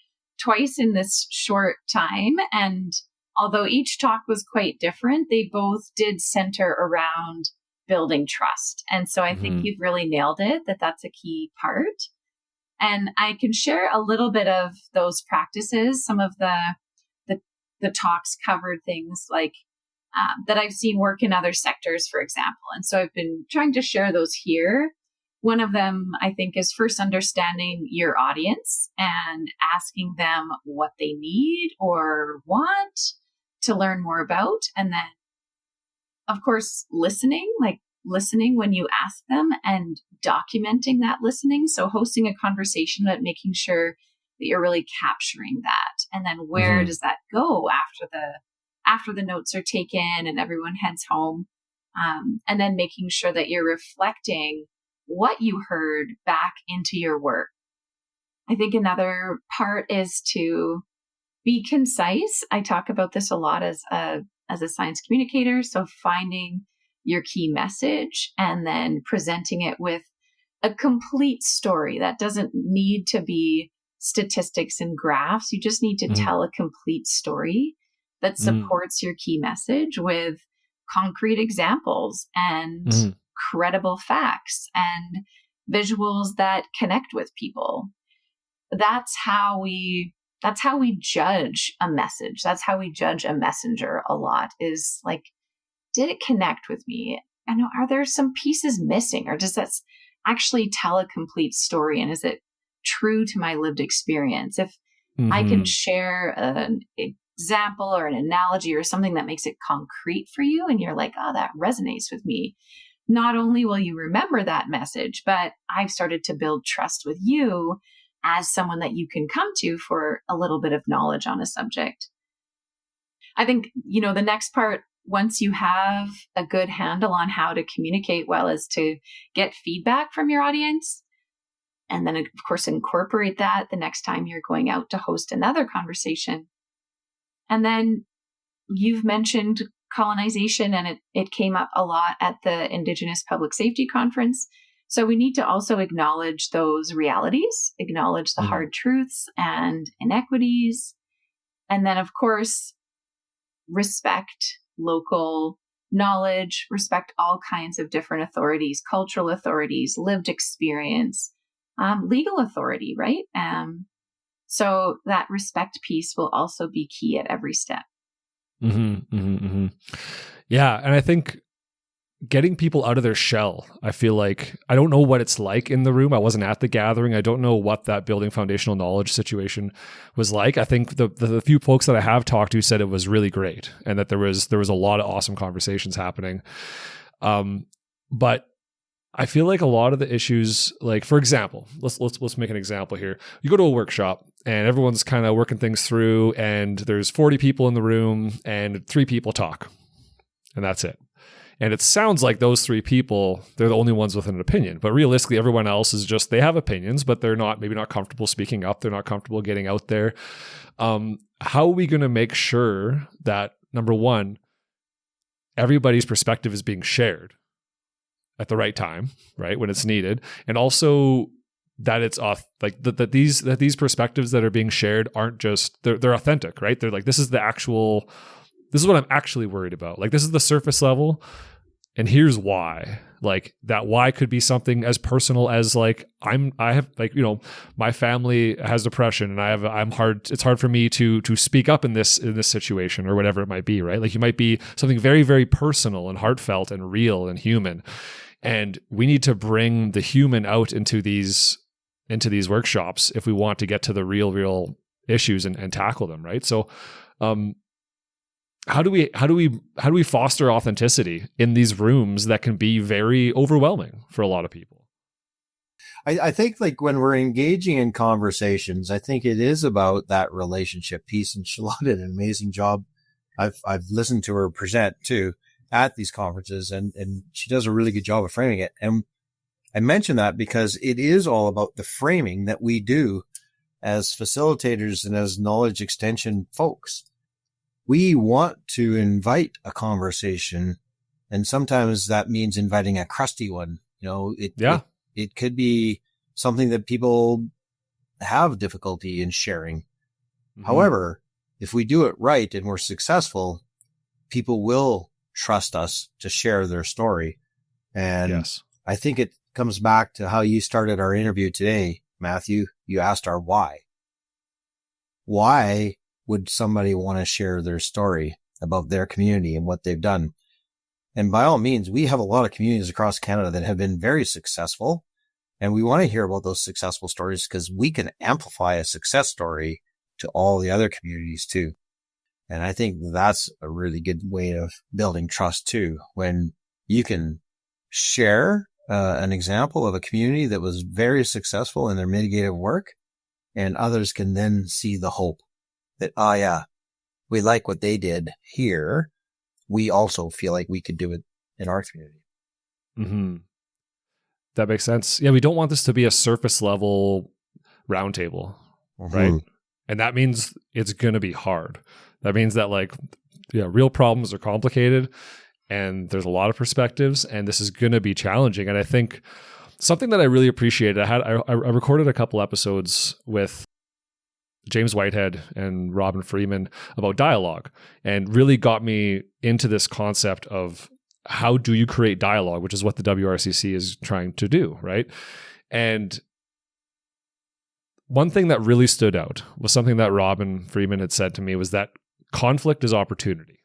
Speaker 1: twice in this short time. And although each talk was quite different, they both did center around building trust. And so I think you've really nailed it, that's a key part. And I can share a little bit of those practices. Some of the talks covered things like that I've seen work in other sectors, for example. And so I've been trying to share those here. One of them, I think, is first understanding your audience and asking them what they need or want to learn more about. And then, of course, listening when you ask them and documenting that listening. So hosting a conversation, but making sure that you're really capturing that. And then where does that go after the notes are taken and everyone heads home? And then making sure that you're reflecting what you heard back into your work. I think another part is to be concise. I talk about this a lot as a science communicator. So finding your key message and then presenting it with a complete story. That doesn't need to be statistics and graphs. You just need to tell a complete story that supports your key message with concrete examples and credible facts and visuals that connect with people. That's how we judge a message. That's how we judge a messenger a lot, is like, did it connect with me? And are there some pieces missing, or does that actually tell a complete story? And is it true to my lived experience? If I can share an example or an analogy or something that makes it concrete for you, and you're like, oh, that resonates with me, not only will you remember that message, but I've started to build trust with you as someone that you can come to for a little bit of knowledge on a subject. I think, the next part, once you have a good handle on how to communicate well, is to get feedback from your audience. And then, of course, incorporate that the next time you're going out to host another conversation. And then you've mentioned colonization, and it came up a lot at the Indigenous Public Safety Conference. So we need to also acknowledge those realities, acknowledge the hard truths and inequities. And then, of course, respect local knowledge, respect all kinds of different authorities, cultural authorities, lived experience, legal authority, right? So that respect piece will also be key at every step.
Speaker 2: Yeah. And I think getting people out of their shell, I feel like, I don't know what it's like in the room. I wasn't at the gathering. I don't know what that building foundational knowledge situation was like. I think the few folks that I have talked to said it was really great, and that there was a lot of awesome conversations happening. But I feel like a lot of the issues, like, for example, let's make an example here. You go to a workshop and everyone's kind of working things through, and there's 40 people in the room and 3 people talk, and that's it. And it sounds like those 3 people, they're the only ones with an opinion. But realistically, everyone else is just, they have opinions, but they're maybe not comfortable speaking up. They're not comfortable getting out there. How are we going to make sure that, number one, everybody's perspective is being shared at the right time, right, when it's needed, and also that it's like that these perspectives that are being shared aren't just, they're authentic, right? They're like, this is what I'm actually worried about. Like, this is the surface level, and here's why. Like, that why could be something as personal as, like, I have, like, my family has depression, and it's hard for me to speak up in this situation, or whatever it might be, right? Like, you might be something very, very personal and heartfelt and real and human. And we need to bring the human out into these workshops if we want to get to the real issues and tackle them, right? So, how do we foster authenticity in these rooms that can be very overwhelming for a lot of people?
Speaker 4: I think, like, when we're engaging in conversations, I think it is about that relationship piece. And Shelagh did an amazing job. I've listened to her present too at these conferences, and she does a really good job of framing it. And I mention that because it is all about the framing that we do as facilitators and as knowledge extension folks. We want to invite a conversation, and sometimes that means inviting a crusty one. It could be something that people have difficulty in sharing. However, if we do it right and we're successful, people will trust us to share their story. And
Speaker 2: yes.
Speaker 4: I think it comes back to how you started our interview today, Matthew. You asked our why. Why would somebody want to share their story about their community and what they've done? And by all means, we have a lot of communities across Canada that have been very successful, and we want to hear about those successful stories because we can amplify a success story to all the other communities too. And I think that's a really good way of building trust too, when you can share an example of a community that was very successful in their mitigative work, and others can then see the hope that, we like what they did here. We also feel like we could do it in our community.
Speaker 2: Mm-hmm. That makes sense. Yeah, we don't want this to be a surface level roundtable, right? And that means it's going to be hard. That means that, like, real problems are complicated, and there's a lot of perspectives, and this is going to be challenging. And I think something that I really appreciated, I recorded a couple episodes with James Whitehead and Robin Freeman about dialogue, and really got me into this concept of how do you create dialogue, which is what the WRCC is trying to do, right? And one thing that really stood out was something that Robin Freeman had said to me, was that conflict is opportunity.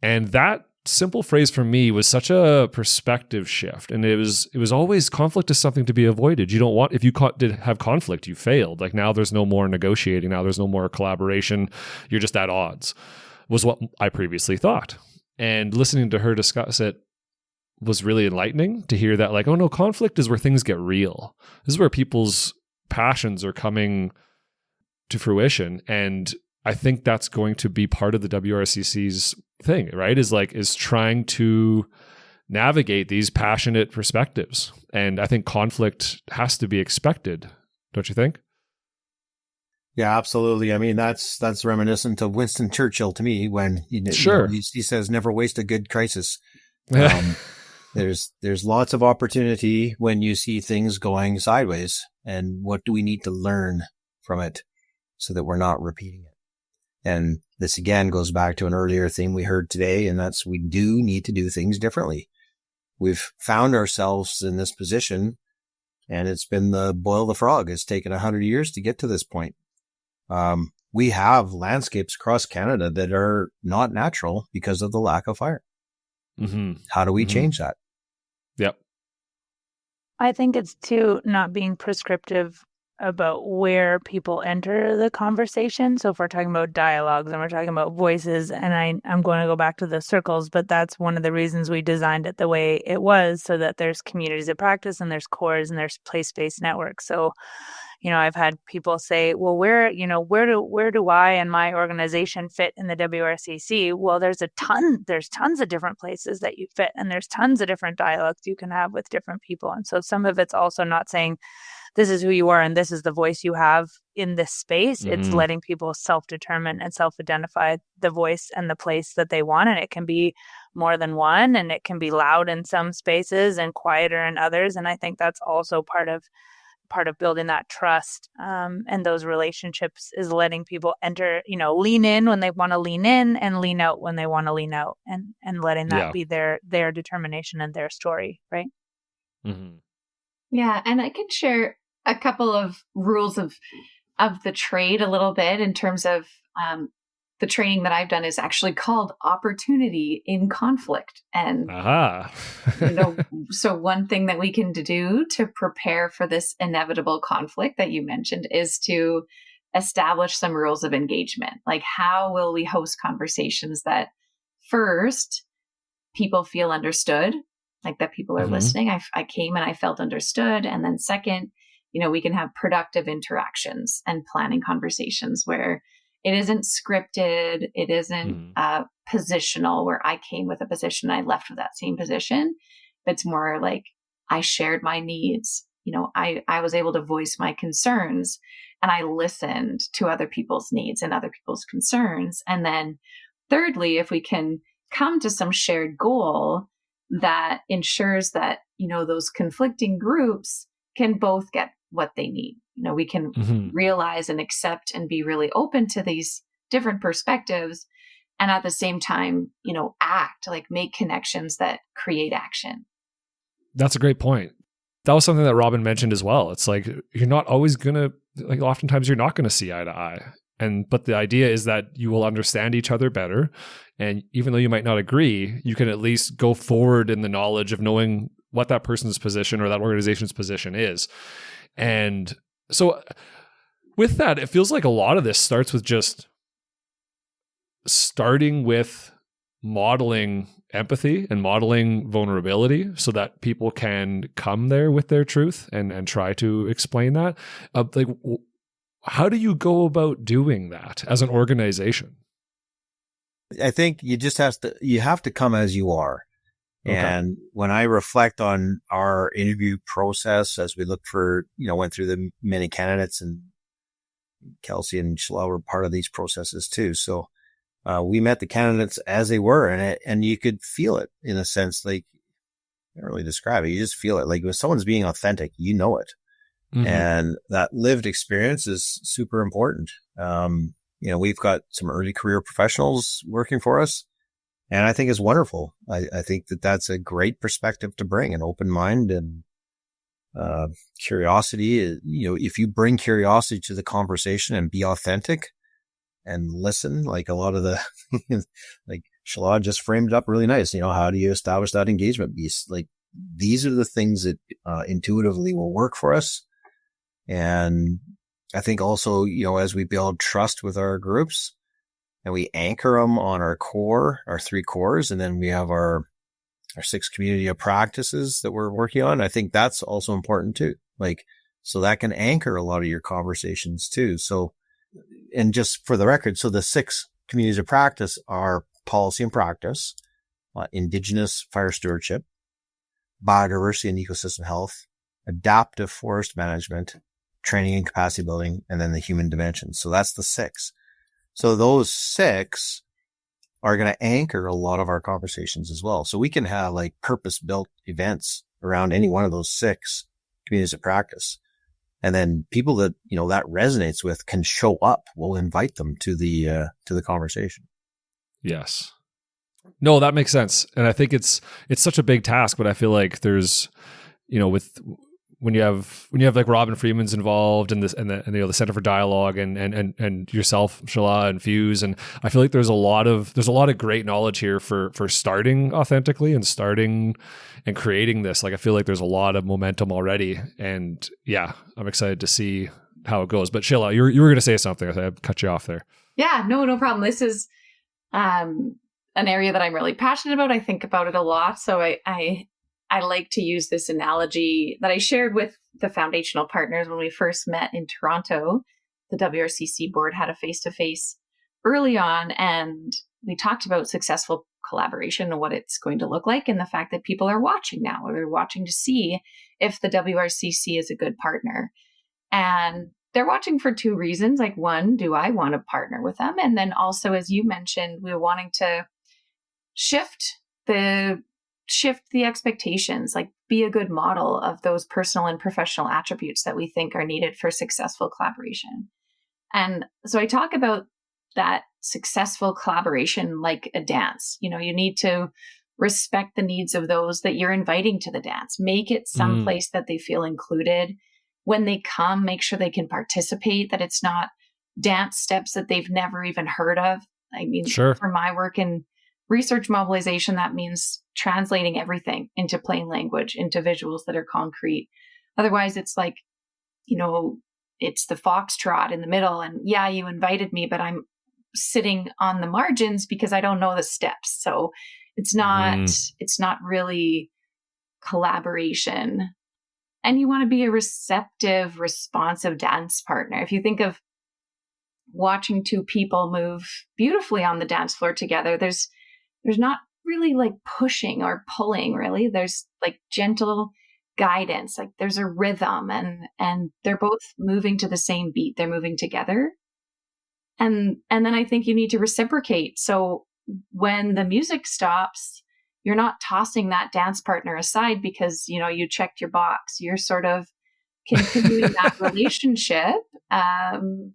Speaker 2: And that simple phrase for me was such a perspective shift. And it was always, conflict is something to be avoided. You don't want, if you did have conflict, you failed. Like, now there's no more negotiating. Now there's no more collaboration. You're just at odds, was what I previously thought. And listening to her discuss it was really enlightening to hear that, like, oh no, conflict is where things get real. This is where people's passions are coming to fruition. And I think that's going to be part of the WRCC's thing, right? Is trying to navigate these passionate perspectives. And I think conflict has to be expected, don't you think?
Speaker 4: Yeah, absolutely. I mean, that's reminiscent of Winston Churchill to me when
Speaker 2: Sure.
Speaker 4: he says, never waste a good crisis. There's lots of opportunity when you see things going sideways, and what do we need to learn from it so that we're not repeating it? And this again goes back to an earlier theme we heard today, and that's we do need to do things differently. We've found ourselves in this position, and it's been the boil the frog. It's taken 100 years to get to this point. We have landscapes across Canada that are not natural because of the lack of fire.
Speaker 2: Mm-hmm.
Speaker 4: How do we change that?
Speaker 2: Yep.
Speaker 3: I think it's too not being prescriptive about where people enter the conversation. So if we're talking about dialogues and we're talking about voices, and I'm going to go back to the circles, but that's one of the reasons we designed it the way it was, so that there's communities of practice and there's cores and there's place-based networks. So, I've had people say, well, where do I and my organization fit in the WRCC? Well, there's tons of different places that you fit, and there's tons of different dialogues you can have with different people. And so some of it's also not saying this is who you are and this is the voice you have in this space. Mm-hmm. It's letting people self-determine and self-identify the voice and the place that they want. And it can be more than one, and it can be loud in some spaces and quieter in others. And I think that's also part of building that trust and those relationships, is letting people enter, lean in when they want to lean in and lean out when they want to lean out, and letting that be their determination and their story. Right.
Speaker 2: Mm-hmm.
Speaker 1: Yeah. And I can share a couple of rules of the trade a little bit in terms of the training that I've done is actually called Opportunity in Conflict. And, so one thing that we can do to prepare for this inevitable conflict that you mentioned is to establish some rules of engagement. Like, how will we host conversations that first people feel understood, like that people are listening. I came and I felt understood. And then second, we can have productive interactions and planning conversations where it isn't scripted. It isn't positional, where I came with a position, I left with that same position. It's more like I shared my needs. I was able to voice my concerns, and I listened to other people's needs and other people's concerns. And then thirdly, if we can come to some shared goal that ensures that, those conflicting groups can both get what they need. We can realize and accept and be really open to these different perspectives. And at the same time, act, like make connections that create action.
Speaker 2: That's a great point. That was something that Robin mentioned as well. It's like, you're not always going to, oftentimes you're not going to see eye to eye. But the idea is that you will understand each other better. And even though you might not agree, you can at least go forward in the knowledge of knowing what that person's position or that organization's position is. And so with that, it feels like a lot of this starts with just starting with modeling empathy and modeling vulnerability so that people can come there with their truth and try to explain that. How do you go about doing that as an organization?
Speaker 4: I think you have to come as you are. Okay. And when I reflect on our interview process, as we look for, went through the many candidates, and Kelsey and Shelagh were part of these processes too. So, we met the candidates as they were, and you could feel it in a sense, like, I can't really describe it. You just feel it. Like, when someone's being authentic, it. Mm-hmm. And that lived experience is super important. We've got some early career professionals working for us, and I think it's wonderful. I think that that's a great perspective to bring, an open mind and curiosity. If you bring curiosity to the conversation and be authentic and listen, like a lot of the, like Shelagh just framed it up really nice. How do you establish that engagement piece? Like, these are the things that intuitively will work for us. And I think also, as we build trust with our groups and we anchor them on our 3 cores, and then we have our our 6 community of practices that we're working on. I think that's also important too. Like, so that can anchor a lot of your conversations too. So, and just for the record, so the 6 communities of practice are policy and practice, Indigenous fire stewardship, biodiversity and ecosystem health, adaptive forest management, training and capacity building, and then the human dimension. So that's the 6. So those 6 are going to anchor a lot of our conversations as well. So we can have like purpose-built events around any one of those 6 communities of practice. And then people that, that resonates with can show up. We'll invite them to the conversation.
Speaker 2: Yes. No, that makes sense. And I think it's such a big task, but I feel like there's, when you have like Robin Freeman's involved and the Center for Dialogue and yourself, Shelagh, and Fuse, and I feel like there's a lot of great knowledge here for starting authentically and starting and creating this. Like I feel like there's a lot of momentum already, and yeah, I'm excited to see how it goes. But Shelagh, you were going to say something. I cut you off there.
Speaker 1: Yeah, no problem. This is an area that I'm really passionate about. I think about it a lot, so I like to use this analogy that I shared with the foundational partners when we first met in Toronto. The WRCC board had a face-to-face early on, and we talked about successful collaboration and what it's going to look like, and the fact that people are watching now. They're watching to see if the WRCC is a good partner. And they're watching for 2 reasons. Like, one, do I want to partner with them? And then also, as you mentioned, we're wanting to shift the expectations, like be a good model of those personal and professional attributes that we think are needed for successful collaboration. And so I talk about that successful collaboration like a dance. You need to respect the needs of those that you're inviting to the dance. Make it someplace that they feel included. When they come, make sure they can participate, that it's not dance steps that they've never even heard of. I mean,
Speaker 2: sure.
Speaker 1: For my work in research mobilization, that means translating everything into plain language, into visuals that are concrete. Otherwise, it's like, it's the foxtrot in the middle. And yeah, you invited me, but I'm sitting on the margins because I don't know the steps. So it's not really collaboration. And you want to be a receptive, responsive dance partner. If you think of watching 2 people move beautifully on the dance floor together, there's not really like pushing or pulling, really. There's like gentle guidance, like there's a rhythm, and they're both moving to the same beat. They're moving together. And then I think you need to reciprocate. So when the music stops, you're not tossing that dance partner aside because, you checked your box. You're sort of continuing that relationship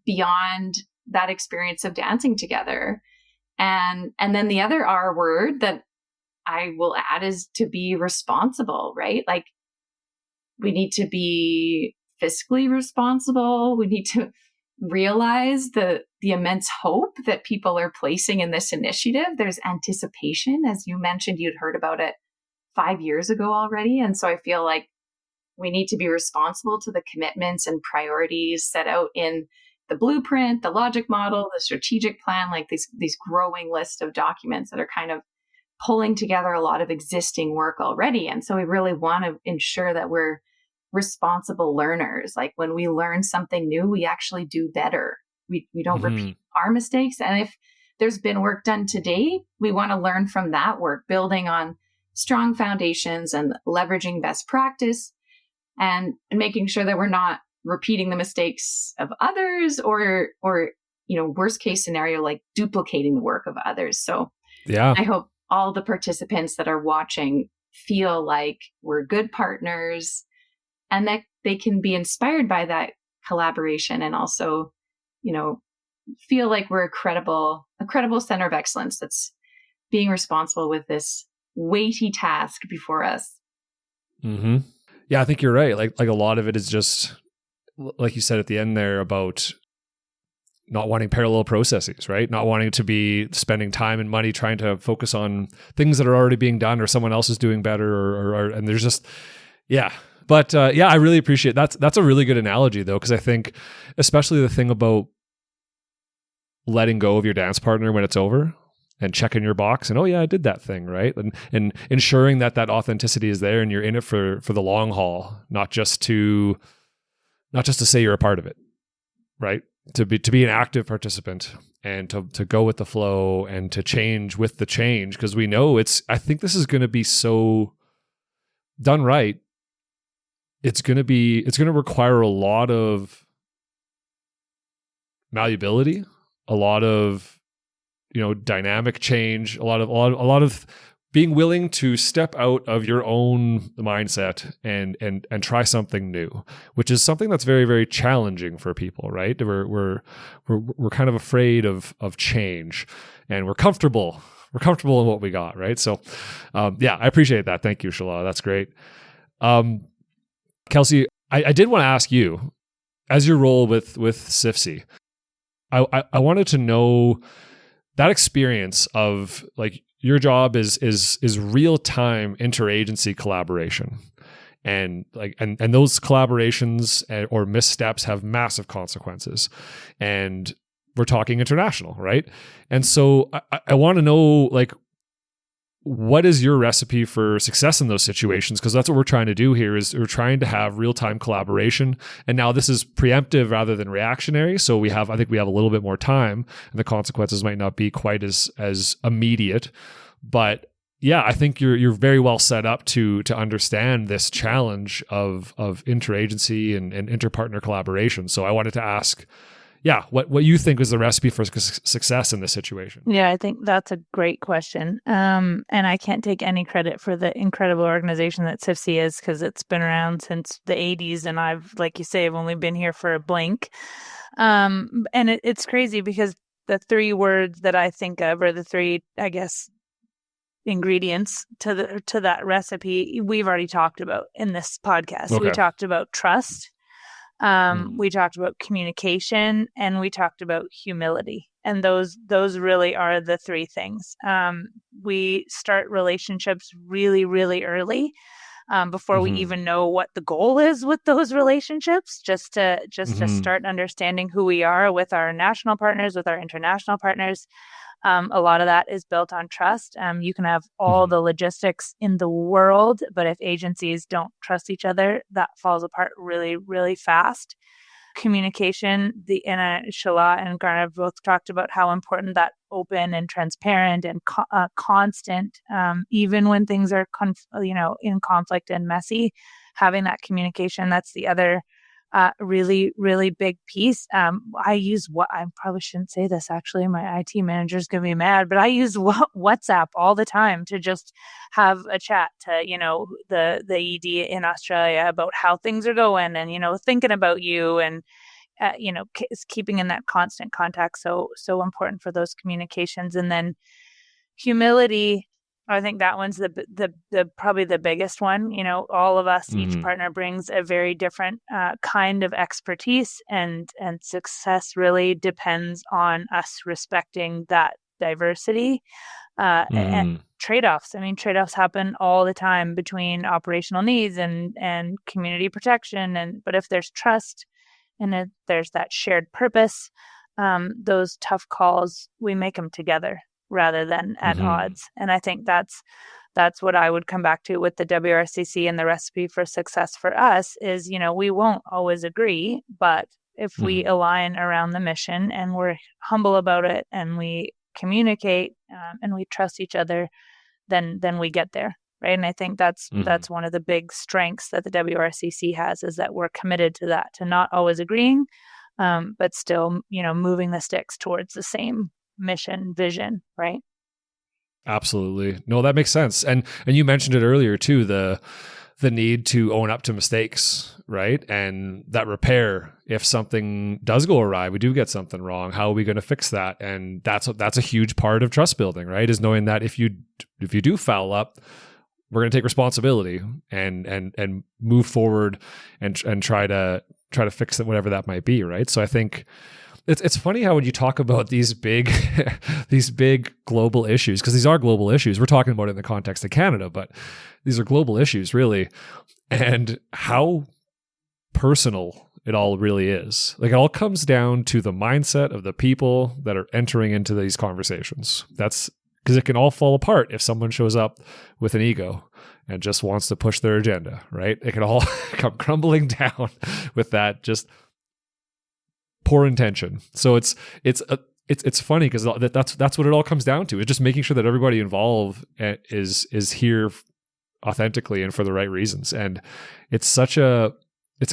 Speaker 1: beyond that experience of dancing together. And then the other R word that I will add is to be responsible, right? Like we need to be fiscally responsible. We need to realize the immense hope that people are placing in this initiative. There's anticipation. As you mentioned, you'd heard about it 5 years ago already. And so I feel like we need to be responsible to the commitments and priorities set out in the blueprint, the logic model, the strategic plan, like these growing list of documents that are kind of pulling together a lot of existing work already. And so we really want to ensure that we're responsible learners. Like when we learn something new, we actually do better. We don't repeat our mistakes. And if there's been work done today, we want to learn from that work, building on strong foundations and leveraging best practice and making sure that we're not repeating the mistakes of others or worst case scenario, like duplicating the work of others. So
Speaker 2: yeah,
Speaker 1: I hope all the participants that are watching feel like we're good partners and that they can be inspired by that collaboration and also, feel like we're a credible center of excellence that's being responsible with this weighty task before us.
Speaker 2: Mm-hmm. Yeah, I think you're right. Like a lot of it is just, like you said at the end there, about not wanting parallel processes, right? Not wanting to be spending time and money trying to focus on things that are already being done or someone else is doing better and there's just, yeah. But I really appreciate that's a really good analogy though, because I think especially the thing about letting go of your dance partner when it's over, and checking your box and, oh yeah, I did that thing, right? And ensuring that authenticity is there and you're in it for the long haul, not just to say you're a part of it, right? To be an active participant and to go with the flow and to change with the change, because we know I think this is going to be so done right. It's going to require a lot of malleability, a lot of dynamic change, a lot of being willing to step out of your own mindset and try something new, which is something that's very, very challenging for people, right? We're kind of afraid of change, and we're comfortable in what we got, right? So, I appreciate that. Thank you, Shelagh. That's great. Kelsey, I did want to ask you, as your role with CIFC, I wanted to know that experience of like your job is real-time interagency collaboration, and those collaborations or missteps have massive consequences, and we're talking international, right? And so I want to know, like, what is your recipe for success in those situations? Because that's what we're trying to do here, is we're trying to have real-time collaboration. And now this is preemptive rather than reactionary. So I think we have a little bit more time, and the consequences might not be quite as immediate. But yeah, I think you're very well set up to understand this challenge of interagency and interpartner collaboration. So I wanted to ask, what you think was the recipe for success in this situation?
Speaker 3: Yeah, I think that's a great question. And I can't take any credit for the incredible organization that CIFC is, because it's been around since the 80s. And I've only been here for a blink. And it's crazy because the three words that I think of, or the three, I guess, ingredients to that recipe, we've already talked about in this podcast. Okay. We talked about trust. We talked about communication, and we talked about humility. And those really are the three things. We start relationships really, really early, before we even know what the goal is with those relationships, just to start understanding who we are with our national partners, with our international partners. A lot of that is built on trust. You can have all the logistics in the world, but if agencies don't trust each other, that falls apart really, really fast. Communication, Shelagh and Garnet both talked about how important that open and transparent and constant, even when things are in conflict and messy, having that communication. That's the other really, really big piece. I probably shouldn't say this, actually. My IT manager's going to be mad, but I use WhatsApp all the time to just have a chat to, the ED in Australia about how things are going, and, thinking about you, and, keeping in that constant contact. So important for those communications. And then humility, I think that one's the probably the biggest one. All of us, each partner brings a very different kind of expertise, and success really depends on us respecting that diversity. And trade-offs. Trade-offs happen all the time between operational needs and community protection. But if there's trust and if there's that shared purpose, those tough calls, we make them together rather than at odds. And I think that's what I would come back to with the WRCC, and the recipe for success for us is, we won't always agree, but if we align around the mission and we're humble about it, and we communicate, and we trust each other, then we get there. Right. And I think that's one of the big strengths that the WRCC has, is that we're committed to that, to not always agreeing, but still, moving the sticks towards the same mission, vision, right?
Speaker 2: Absolutely. No, that makes sense. And you mentioned it earlier too, the need to own up to mistakes, right? And that repair, if something does go awry, we do get something wrong, how are we going to fix that? And that's a huge part of trust building, right? Is knowing that if you do foul up, we're going to take responsibility and move forward and try to fix it, whatever that might be, right? So I think it's funny how when you talk about these big global issues, because these are global issues, we're talking about it in the context of Canada, but these are global issues really, and how personal it all really is. Like, it all comes down to the mindset of the people that are entering into these conversations. That's because it can all fall apart if someone shows up with an ego and just wants to push their agenda, right? It can all come crumbling down with that just poor intention. So it's funny because that's what it all comes down to. It's just making sure that everybody involved is here authentically and for the right reasons. And it's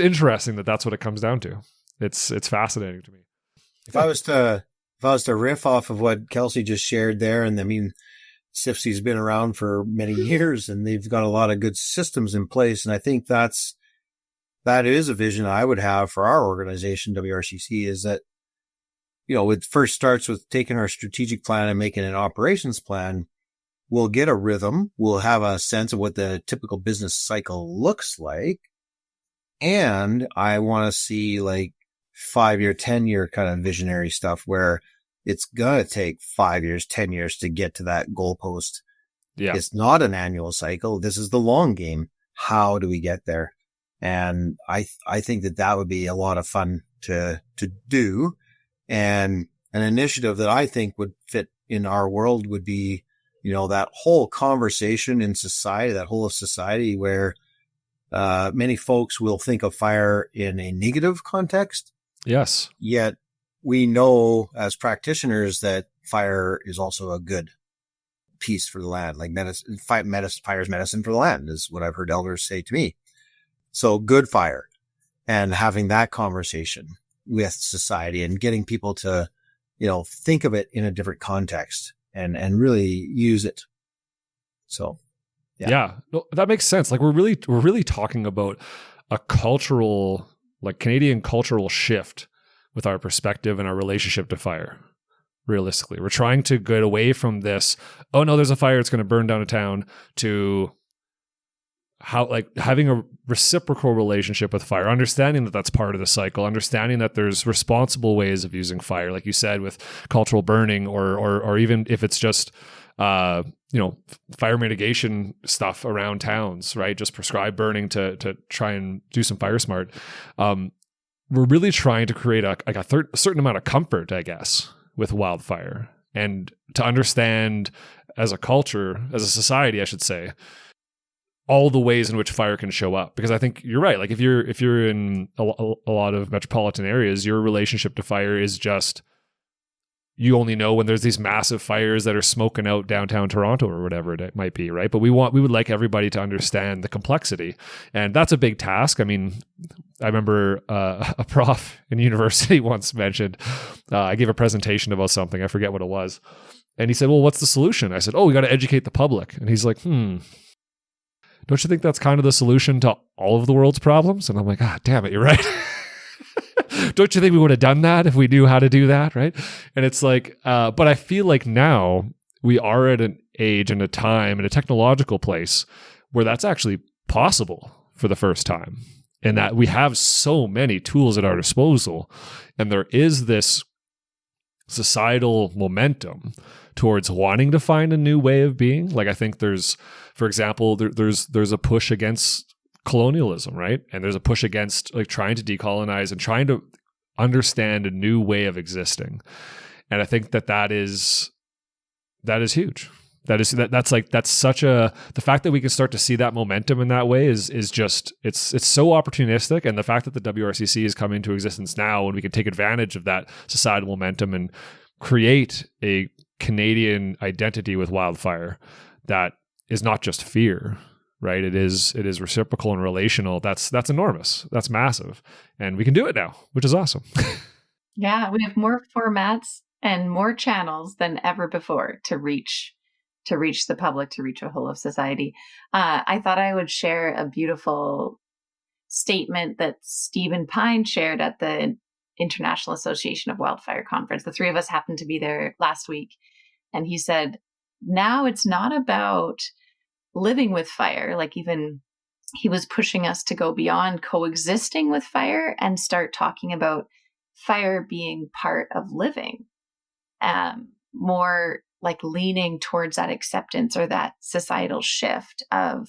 Speaker 2: interesting that that's what it comes down to. It's fascinating to me.
Speaker 4: If I was to riff off of what Kelsey just shared there, and I mean, SIFC's been around for many years and they've got a lot of good systems in place. And I think that is a vision I would have for our organization, WRCC, is that, it first starts with taking our strategic plan and making an operations plan. We'll get a rhythm. We'll have a sense of what the typical business cycle looks like. And I want to see like 5-year, 10-year kind of visionary stuff where it's going to take 5 years, 10 years to get to that goalpost.
Speaker 2: Yeah.
Speaker 4: It's not an annual cycle. This is the long game. How do we get there? And I think that would be a lot of fun to do. And an initiative that I think would fit in our world would be, that whole conversation in society, that whole of society where many folks will think of fire in a negative context.
Speaker 2: Yes.
Speaker 4: Yet we know as practitioners that fire is also a good piece for the land. Like fire is medicine for the land is what I've heard elders say to me. So good fire, and having that conversation with society and getting people to, think of it in a different context and really use it. So,
Speaker 2: yeah, no, that makes sense. Like we're really talking about a cultural, like Canadian cultural shift with our perspective and our relationship to fire. Realistically, we're trying to get away from this, oh no, there's a fire, it's going to burn down a town, to how like having a reciprocal relationship with fire, understanding that that's part of the cycle, understanding that there's responsible ways of using fire, like you said, with cultural burning, or even if it's just fire mitigation stuff around towns, right? Just prescribed burning to try and do some fire smart. We're really trying to create a certain amount of comfort, I guess, with wildfire, and to understand as a culture, as a society, I should say, all the ways in which fire can show up. Because I think you're right. Like if you're in a lot of metropolitan areas, your relationship to fire is just, you only know when there's these massive fires that are smoking out downtown Toronto or whatever it might be, right? But we would like everybody to understand the complexity, and that's a big task. I mean, I remember a prof in university once mentioned, I gave a presentation about something, I forget what it was, and he said, "Well, what's the solution?" I said, "Oh, we got to educate the public." And he's like, "Don't you think that's kind of the solution to all of the world's problems?" And I'm like, "Ah, damn it, you're right." Don't you think we would have done that if we knew how to do that, right? And it's like, but I feel like now we are at an age and a time and a technological place where that's actually possible for the first time, and that we have so many tools at our disposal, and there is this societal momentum towards wanting to find a new way of being. Like I think there's, for example, there's a push against colonialism, right? And there's a push against like trying to decolonize and trying to understand a new way of existing. And I think that is huge. That's such a, the fact that we can start to see that momentum in that way is just, it's so opportunistic. And the fact that the WRCC is coming into existence now, and we can take advantage of that societal momentum and create a Canadian identity with wildfire that is not just fear, right? It is reciprocal and relational. That's enormous. That's massive. And we can do it now, which is awesome.
Speaker 1: Yeah, we have more formats and more channels than ever before to reach the public, to reach a whole of society. I thought I would share a beautiful statement that Stephen Pyne shared at the International Association of Wildfire Conference. The three of us happened to be there last week. And he said, now it's not about living with fire. Like even he was pushing us to go beyond coexisting with fire and start talking about fire being part of living, more like leaning towards that acceptance or that societal shift of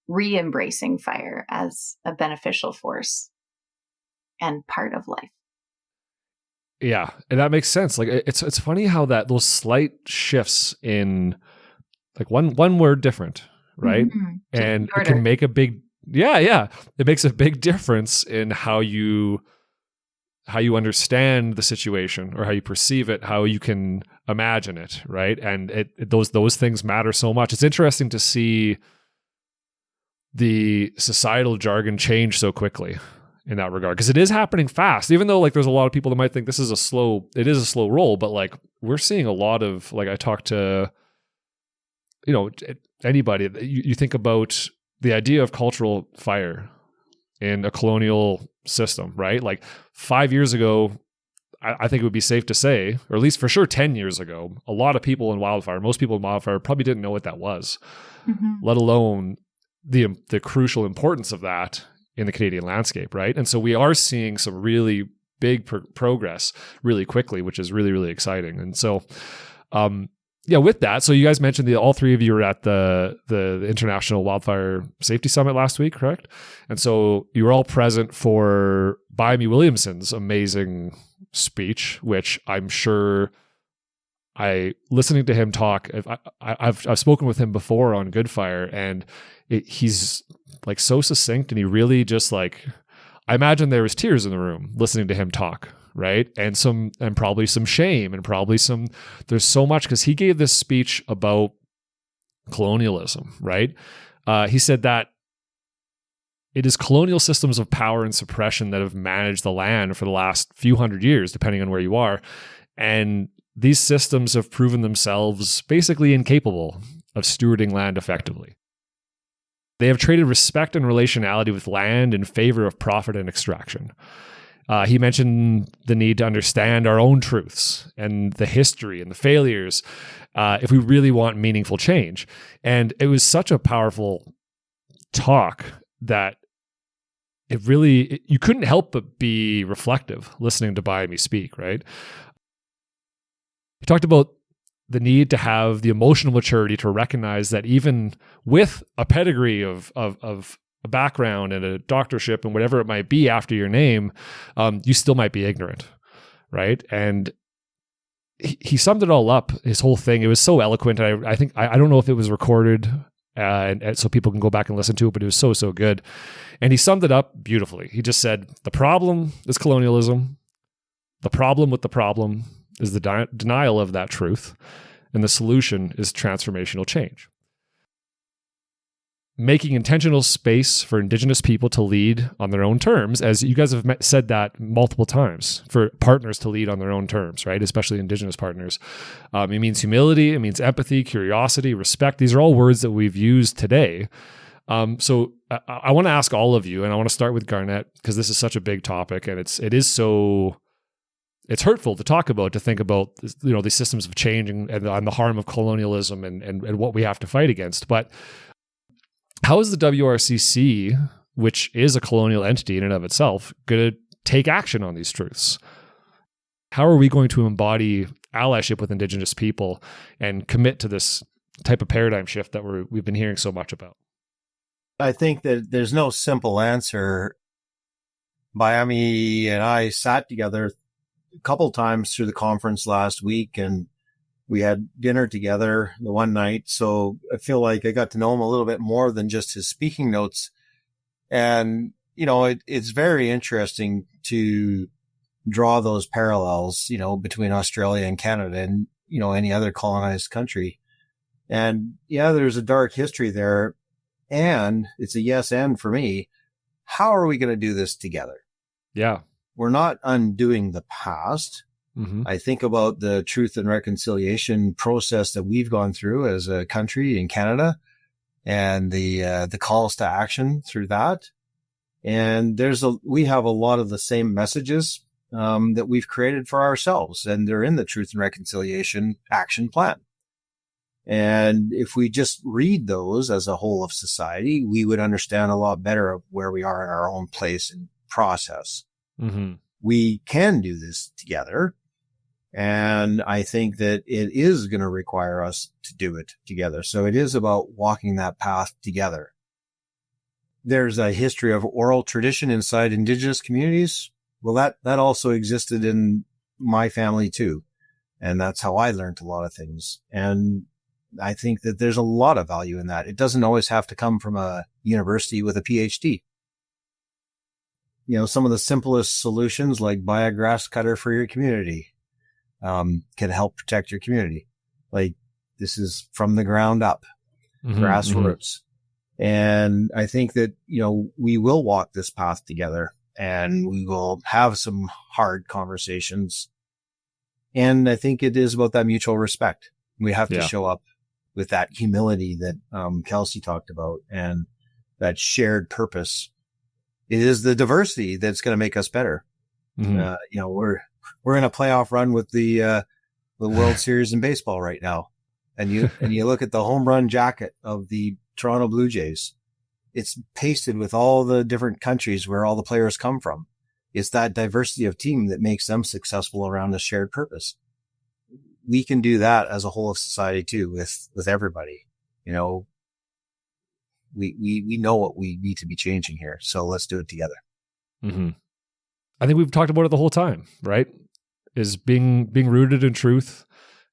Speaker 1: re-embracing fire as a beneficial force and part of life.
Speaker 2: Yeah, and that makes sense. Like it's funny how that those slight shifts in like one word different, right?
Speaker 1: Mm-hmm.
Speaker 2: And it can make a big it makes a big difference in how you understand the situation or how you perceive it, how you can imagine it, right? And those things matter so much. It's interesting to see the societal jargon change so quickly in that regard, because it is happening fast, even though like there's a lot of people that might think it is a slow roll, but like we're seeing a lot of, like I talk to, anybody, you think about the idea of cultural fire in a colonial system, right? Like 5 years ago, I think it would be safe to say, or at least for sure 10 years ago, a lot of people in Wildfire, most people in Wildfire probably didn't know what that was, let alone the crucial importance of that in the Canadian landscape, right? And so we are seeing some really big progress really quickly, which is really, really exciting. And so, with that, so you guys mentioned that all three of you were at the International Wildfire Safety Summit last week, correct? And so you were all present for Byami Williamson's amazing speech, which I'm sure listening to him talk, I've spoken with him before on Good Fire, and he's like so succinct, and he really just like, I imagine there was tears in the room listening to him talk, right? And probably some shame, and probably there's so much, because he gave this speech about colonialism, right? He said that it is colonial systems of power and suppression that have managed the land for the last few hundred years, depending on where you are. And these systems have proven themselves basically incapable of stewarding land effectively. They have traded respect and relationality with land in favor of profit and extraction. He mentioned the need to understand our own truths and the history and the failures if we really want meaningful change. And it was such a powerful talk that you couldn't help but be reflective listening to Byami speak, right? He talked about the need to have the emotional maturity to recognize that even with a pedigree of a background and a doctorship and whatever it might be after your name, you still might be ignorant, right? And he summed it all up, his whole thing. It was so eloquent. I think, I don't know if it was recorded, and so people can go back and listen to it, but it was so good. And he summed it up beautifully. He just said, the problem is colonialism. The problem with the problem is the denial of that truth, and the solution is transformational change. Making intentional space for Indigenous people to lead on their own terms, as you guys have said that multiple times, for partners to lead on their own terms, right? Especially Indigenous partners. It means humility, it means empathy, curiosity, respect. These are all words that we've used today. So I want to ask all of you, and I want to start with Garnet, because this is such a big topic, and it's hurtful to talk about, to think about, these systems of change and the harm of colonialism and what we have to fight against. But how is the WRCC, which is a colonial entity in and of itself, going to take action on these truths? How are we going to embody allyship with Indigenous people and commit to this type of paradigm shift that we've been hearing so much about?
Speaker 4: I think that there's no simple answer. Byami and I sat together a couple times through the conference last week, and we had dinner together the one night. So I feel like I got to know him a little bit more than just his speaking notes. And, it's very interesting to draw those parallels, between Australia and Canada and, any other colonized country. And there's a dark history there, and it's a yes and for me. How are we going to do this together?
Speaker 2: Yeah.
Speaker 4: We're not undoing the past. Mm-hmm. I think about the truth and reconciliation process that we've gone through as a country in Canada, and the calls to action through that. And we have a lot of the same messages that we've created for ourselves, and they're in the truth and reconciliation action plan. And if we just read those as a whole of society, we would understand a lot better of where we are in our own place and process. Mm-hmm. We can do this together. And I think that it is going to require us to do it together. So it is about walking that path together. There's a history of oral tradition inside Indigenous communities. Well, that also existed in my family too. And that's how I learned a lot of things. And I think that there's a lot of value in that. It doesn't always have to come from a university with a PhD. Some of the simplest solutions, like buy a grass cutter for your community, can help protect your community. Like, this is from the ground up, grassroots. And I think that, we will walk this path together, and we will have some hard conversations. And I think it is about that mutual respect. We have to show up with that humility that Kelsey talked about, and that shared purpose. It is the diversity that's going to make us better. We're in a playoff run with the World Series in baseball right now, and you look at the home run jacket of the Toronto Blue Jays. It's pasted with all the different countries where all the players come from. It's that diversity of team that makes them successful around a shared purpose. We can do that as a whole of society too, with everybody. We know what we need to be changing here. So let's do it together.
Speaker 2: Mm-hmm. I think we've talked about it the whole time, right? Is being rooted in truth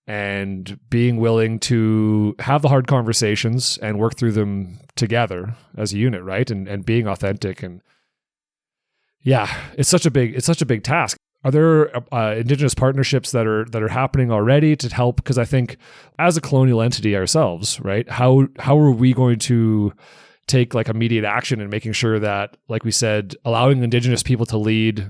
Speaker 2: and being willing to have the hard conversations and work through them together as a unit, right? And being authentic. And yeah, it's such a big task. Are there Indigenous partnerships that are happening already to help? Because I think as a colonial entity ourselves, right, how are we going to take like immediate action in making sure that, like we said, allowing Indigenous people to lead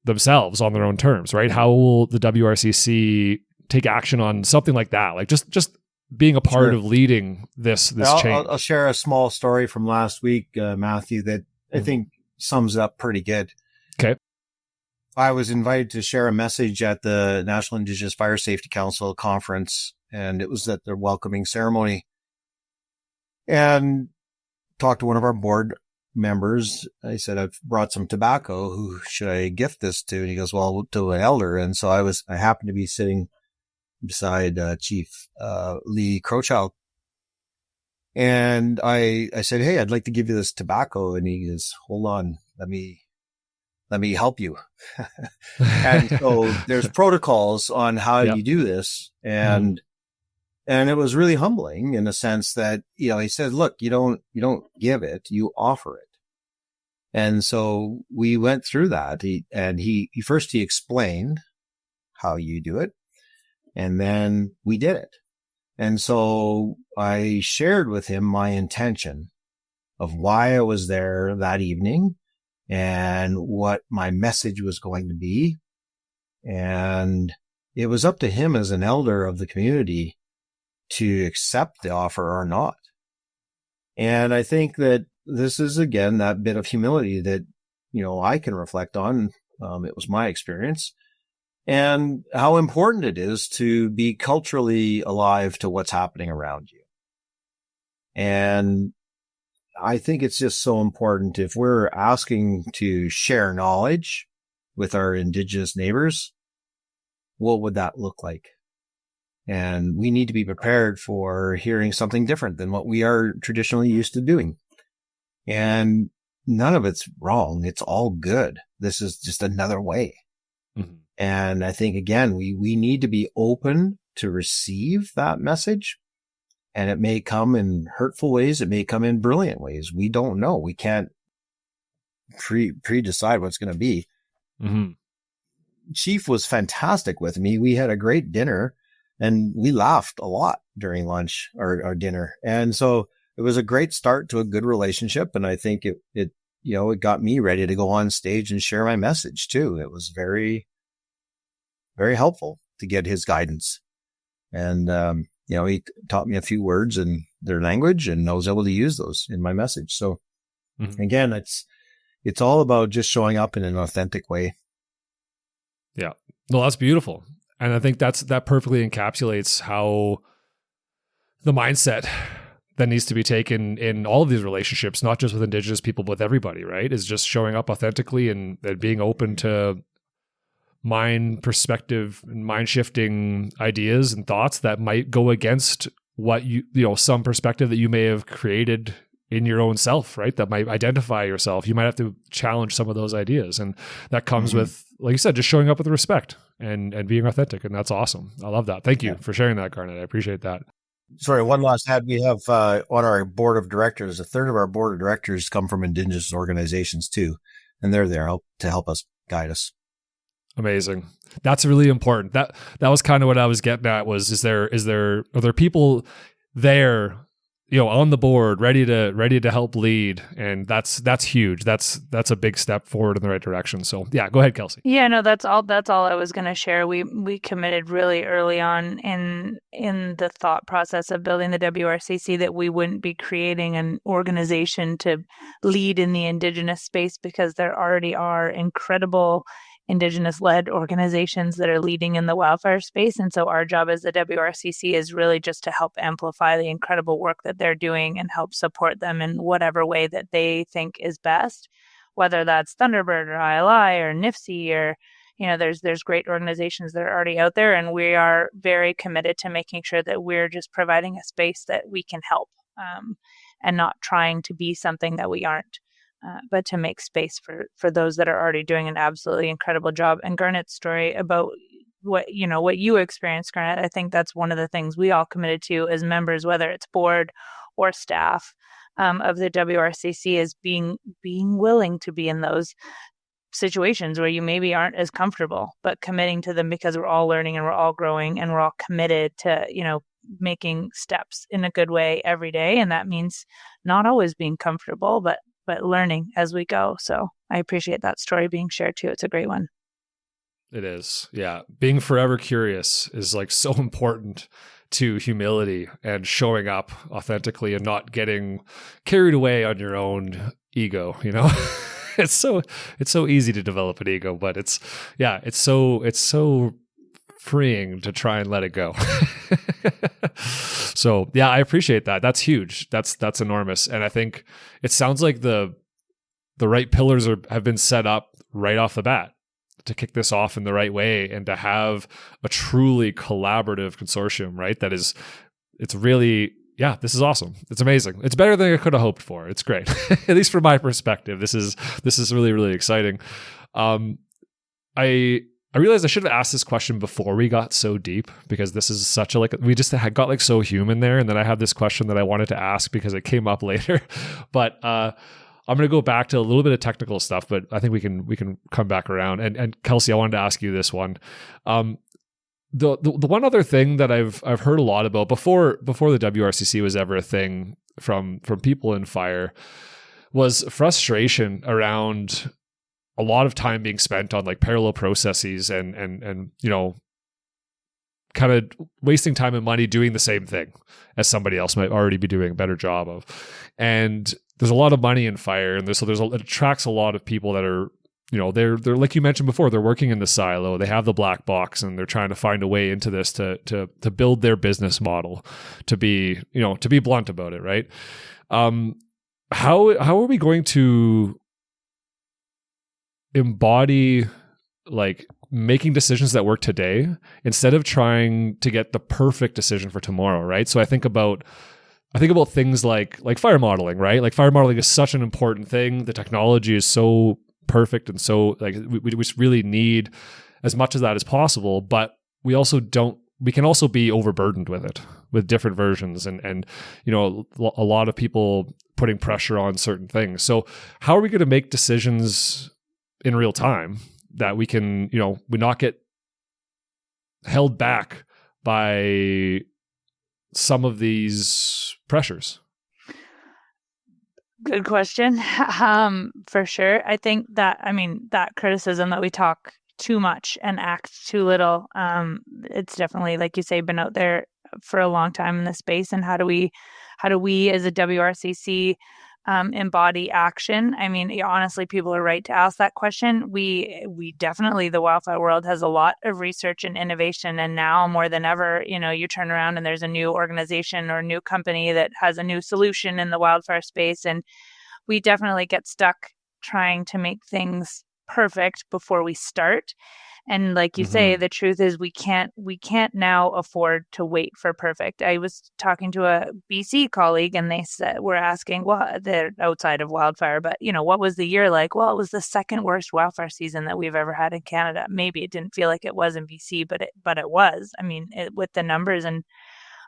Speaker 2: themselves on their own terms, right? How will the WRCC take action on something like that? Like just being a part of leading this change.
Speaker 4: I'll share a small story from last week, Matthew, that I think sums it up pretty good.
Speaker 2: Okay.
Speaker 4: I was invited to share a message at the National Indigenous Fire Safety Council conference, and it was at their welcoming ceremony. And talked to one of our board members. I said, I've brought some tobacco. Who should I gift this to? And he goes, well, to an elder. And so I happened to be sitting beside Chief Lee Crowchild. And I said, hey, I'd like to give you this tobacco. And he goes, hold on, let me help you. And so there's protocols on how you do this. And it was really humbling in the sense that, he said, look, you don't give it, you offer it. And so we went through that. He first explained how you do it, and then we did it. And so I shared with him my intention of why I was there that evening and what my message was going to be. And it was up to him as an elder of the community to accept the offer or not. And I think that this is, again, that bit of humility that, I can reflect on. It was my experience, and how important it is to be culturally alive to what's happening around you. And I think it's just so important, if we're asking to share knowledge with our Indigenous neighbors, what would that look like? And we need to be prepared for hearing something different than what we are traditionally used to doing. And none of it's wrong. It's all good. This is just another way. Mm-hmm. And I think, again, we need to be open to receive that message. And it may come in hurtful ways. It may come in brilliant ways. We don't know. We can't pre-decide what's going to be. Mm-hmm. Chief was fantastic with me. We had a great dinner. And we laughed a lot during lunch or dinner. And so it was a great start to a good relationship. And I think it got me ready to go on stage and share my message too. It was very, very helpful to get his guidance. And, he taught me a few words in their language, and I was able to use those in my message. So again, it's all about just showing up in an authentic way.
Speaker 2: Yeah. No, that's beautiful. And I think that perfectly encapsulates how the mindset that needs to be taken in all of these relationships, not just with Indigenous people, but with everybody, right? Is just showing up authentically and being open to mind perspective and mind shifting ideas and thoughts that might go against what some perspective that you may have created in your own self, right? That might identify yourself. You might have to challenge some of those ideas. And that comes with, like you said, just showing up with respect and being authentic. And that's awesome. I love that. Thank you for sharing that, Garnet. I appreciate that.
Speaker 4: Sorry, one last add. We have on our board of directors, a third of our board of directors come from Indigenous organizations too. And they're there to help us, guide us.
Speaker 2: Amazing. That's really important. That was kind of what I was getting at was, are there people there, on the board, ready to help lead? And that's huge. That's a big step forward in the right direction. So yeah, go ahead, Kelsey.
Speaker 3: Yeah, no, that's all I was going to share. We committed really early on in the thought process of building the WRCC that we wouldn't be creating an organization to lead in the Indigenous space, because there already are incredible Indigenous-led organizations that are leading in the wildfire space. And so our job as the WRCC is really just to help amplify the incredible work that they're doing and help support them in whatever way that they think is best, whether that's Thunderbird or ILI or NIFC or, there's great organizations that are already out there. And we are very committed to making sure that we're just providing a space that we can help and not trying to be something that we aren't. But to make space for those that are already doing an absolutely incredible job. And Garnet's story about what you experienced, Garnet, I think that's one of the things we all committed to as members, whether it's board or staff of the WRCC, is being willing to be in those situations where you maybe aren't as comfortable, but committing to them because we're all learning and we're all growing and we're all committed to, making steps in a good way every day. And that means not always being comfortable, but learning as we go. So I appreciate that story being shared too. It's a great one.
Speaker 2: It is. Yeah. Being forever curious is like so important to humility and showing up authentically and not getting carried away on your own ego, It's so easy to develop an ego, but it's so freeing to try and let it go. So yeah, I appreciate that. That's huge. That's enormous. And I think it sounds like the right pillars have been set up right off the bat to kick this off in the right way and to have a truly collaborative consortium, right? It's really, this is awesome. It's amazing. It's better than I could have hoped for. It's great. At least from my perspective, this is really, really exciting. I realized I should have asked this question before we got so deep, because this is such we just got so human there. And then I have this question that I wanted to ask because it came up later, but I'm going to go back to a little bit of technical stuff, but I think we can come back around. And Kelsey, I wanted to ask you this one. The one other thing that I've heard a lot about before the WRCC was ever a thing from people in fire was frustration around a lot of time being spent on like parallel processes and kind of wasting time and money doing the same thing as somebody else might already be doing a better job of. And there's a lot of money in fire, and it attracts a lot of people that are, they're like you mentioned before, they're working in the silo, they have the black box, and they're trying to find a way into this to build their business model, to be blunt about it, right? How are we going to embody like making decisions that work today instead of trying to get the perfect decision for tomorrow, right? So I think about things like fire modeling, right? Like fire modeling is such an important thing. The technology is so perfect, and so like we just really need as much of that as possible, but we can also be overburdened with it, with different versions and a lot of people putting pressure on certain things. So how are we going to make decisions in real time that we can, we not get held back by some of these pressures?
Speaker 3: Good question. For sure. I think that criticism that we talk too much and act too little, it's definitely, like you say, been out there for a long time in this space. And how do we as a WRCC embody action? I mean, honestly, people are right to ask that question. We definitely, the wildfire world has a lot of research and innovation, and now more than ever, you turn around and there's a new organization or a new company that has a new solution in the wildfire space, and we definitely get stuck trying to make things perfect before we start. And like you say, the truth is we can't now afford to wait for perfect. I was talking to a BC colleague and they said, we're asking, well, they're outside of wildfire, but what was the year like? Well, it was the second worst wildfire season that we've ever had in Canada. Maybe it didn't feel like it was in BC, but it was. I mean, with the numbers. And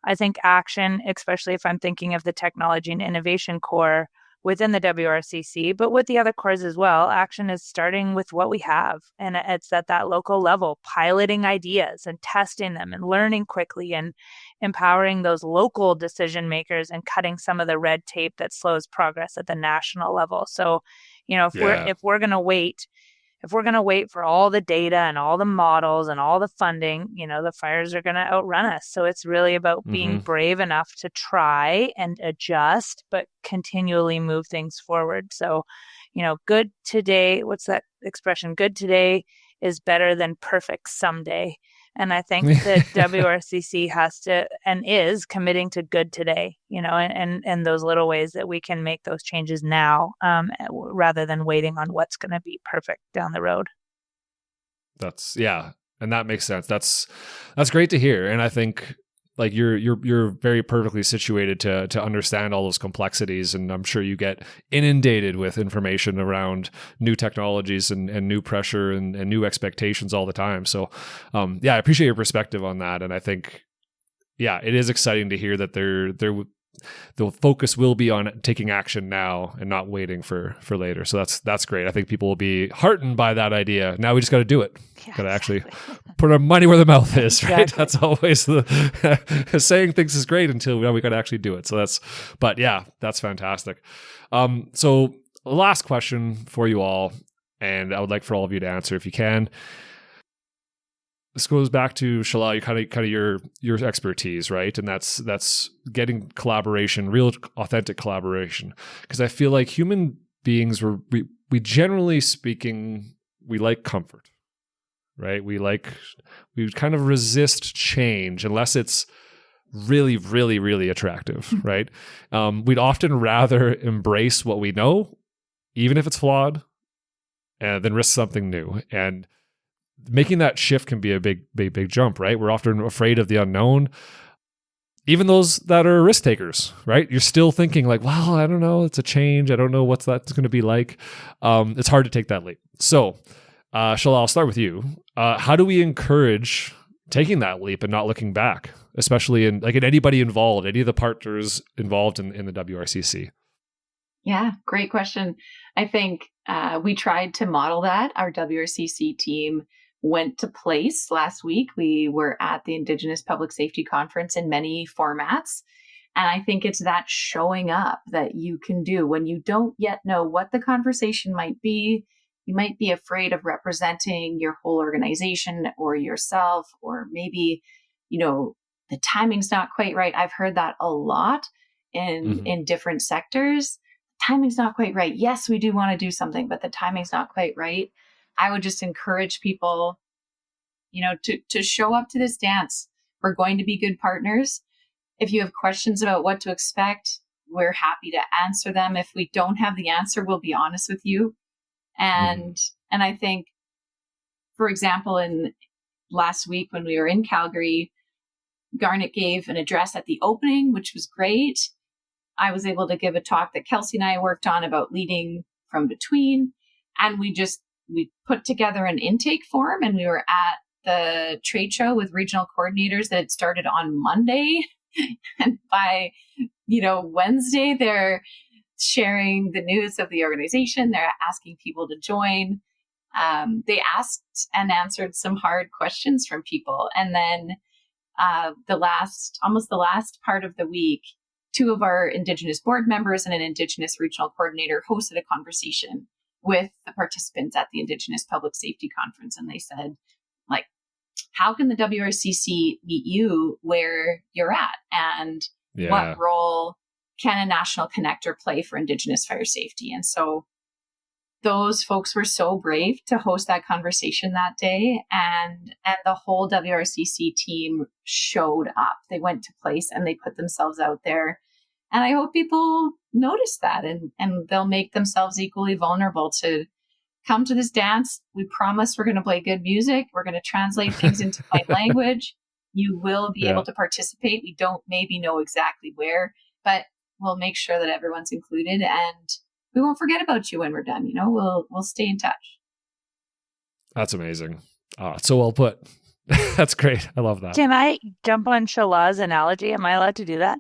Speaker 3: I think action, especially if I'm thinking of the technology and innovation core within the WRCC, but with the other cores as well, action is starting with what we have. And it's at that local level, piloting ideas and testing them and learning quickly and empowering those local decision makers and cutting some of the red tape that slows progress at the national level. So, if we're going to wait, for all the data and all the models and all the funding, the fires are going to outrun us. So it's really about being brave enough to try and adjust, but continually move things forward. So, good today, what's that expression? Good today is better than perfect someday. And I think that WRCC has to and is committing to good today, and those little ways that we can make those changes now, rather than waiting on what's going to be perfect down the road.
Speaker 2: And that makes sense. That's great to hear. And I think like you're very perfectly situated to understand all those complexities, and I'm sure you get inundated with information around new technologies and new pressure and new expectations all the time. So I appreciate your perspective on that, and I think it is exciting to hear that the focus will be on taking action now and not waiting for later. So that's great. I think people will be heartened by that idea. Now we just got to do it. Got to actually put our money where the mouth is, right? Exactly. That's always the saying things is great until we got to actually do it. So that's fantastic. So last question for you all, and I would like for all of you to answer if you can. This goes back to Shelagh, kind of your expertise, right? And that's getting collaboration, real authentic collaboration. Because I feel like human beings, we generally speaking, we like comfort, right? We kind of resist change unless it's really, really, really attractive, right? We'd often rather embrace what we know, even if it's flawed, than risk something new. And making that shift can be a big jump, right? We're often afraid of the unknown. Even those that are risk takers, right? You're still thinking like, well, I don't know, it's a change. I don't know what's that's going to be like. It's hard to take that leap. So, Shelagh, I'll start with you. How do we encourage taking that leap and not looking back, especially in anybody involved, any of the partners involved in the WRCC?
Speaker 1: Yeah, great question. I think we tried to model that. Our WRCC team went to place last week. We were at the Indigenous Public Safety Conference in many formats. And I think it's that showing up that you can do when you don't yet know what the conversation might be. You might be afraid of representing your whole organization or yourself, or maybe, the timing's not quite right. I've heard that a lot in different sectors. Timing's not quite right. Yes, we do want to do something, but the timing's not quite right. I would just encourage people, to show up to this dance. We're going to be good partners. If you have questions about what to expect, we're happy to answer them. If we don't have the answer, we'll be honest with you. And I think, for example, in last week when we were in Calgary, Garnet gave an address at the opening, which was great. I was able to give a talk that Kelsey and I worked on about leading from between. And we put together an intake form, and we were at the trade show with regional coordinators that had started on Monday. And by, Wednesday, they're sharing the news of the organization. They're asking people to join. They asked and answered some hard questions from people. And then the last part of the week, 2 of our Indigenous board members and an Indigenous regional coordinator hosted a conversation with the participants at the Indigenous Public Safety Conference. And they said, how can the WRCC meet you where you're at? And what role can a national connector play for Indigenous fire safety? And so those folks were so brave to host that conversation that day. And the whole WRCC team showed up. They went to place and they put themselves out there. And I hope people notice that and they'll make themselves equally vulnerable to come to this dance. We promise we're going to play good music. We're going to translate things into plain language. You will be able to participate. We don't maybe know exactly where, but we'll make sure that everyone's included, and we won't forget about you when we're done. We'll stay in touch.
Speaker 2: That's amazing. So well put. That's great. I love that.
Speaker 3: Can I jump on Shelagh's analogy? Am I allowed to do that?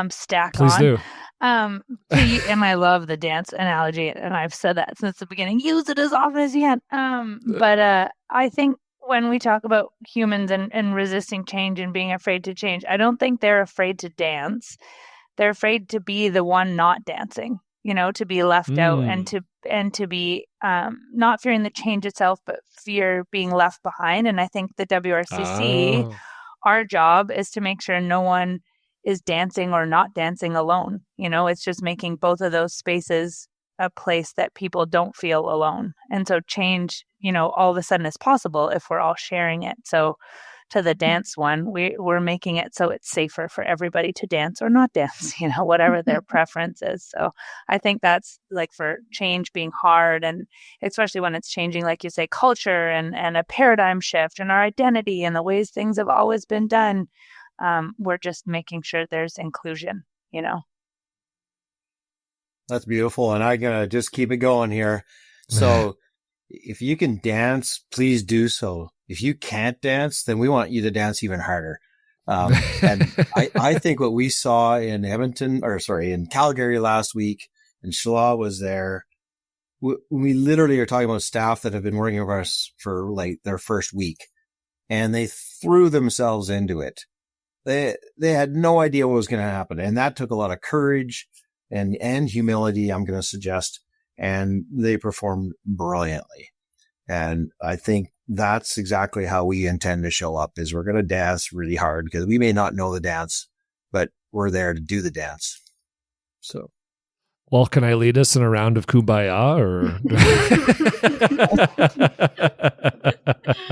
Speaker 3: Stack
Speaker 2: Please
Speaker 3: on.
Speaker 2: do.
Speaker 3: And I love the dance analogy, and I've said that since the beginning. Use it as often as you can. But I think when we talk about humans and resisting change and being afraid to change, I don't think they're afraid to dance. They're afraid to be the one not dancing, to be left out and to be not fearing the change itself, but fear being left behind. And I think the WRCC, our job is to make sure no one is dancing or not dancing alone. It's just making both of those spaces a place that people don't feel alone. And so change, all of a sudden is possible if we're all sharing it. So to the dance one, we're making it so it's safer for everybody to dance or not dance, whatever their preference is. So I think that's like for change being hard, and especially when it's changing, like you say, culture and a paradigm shift and our identity and the ways things have always been done. We're just making sure there's inclusion,
Speaker 4: That's beautiful. And I'm going to just keep it going here. So if you can dance, please do so. If you can't dance, then we want you to dance even harder. And I think what we saw in in Calgary last week, and Shelagh was there, we literally are talking about staff that have been working with us for like their first week, and they threw themselves into it. They had no idea what was going to happen. And that took a lot of courage and humility, I'm going to suggest. And they performed brilliantly. And I think that's exactly how we intend to show up, is we're going to dance really hard because we may not know the dance, but we're there to do the dance. So.
Speaker 2: Well, can I lead us in a round of Kumbaya or?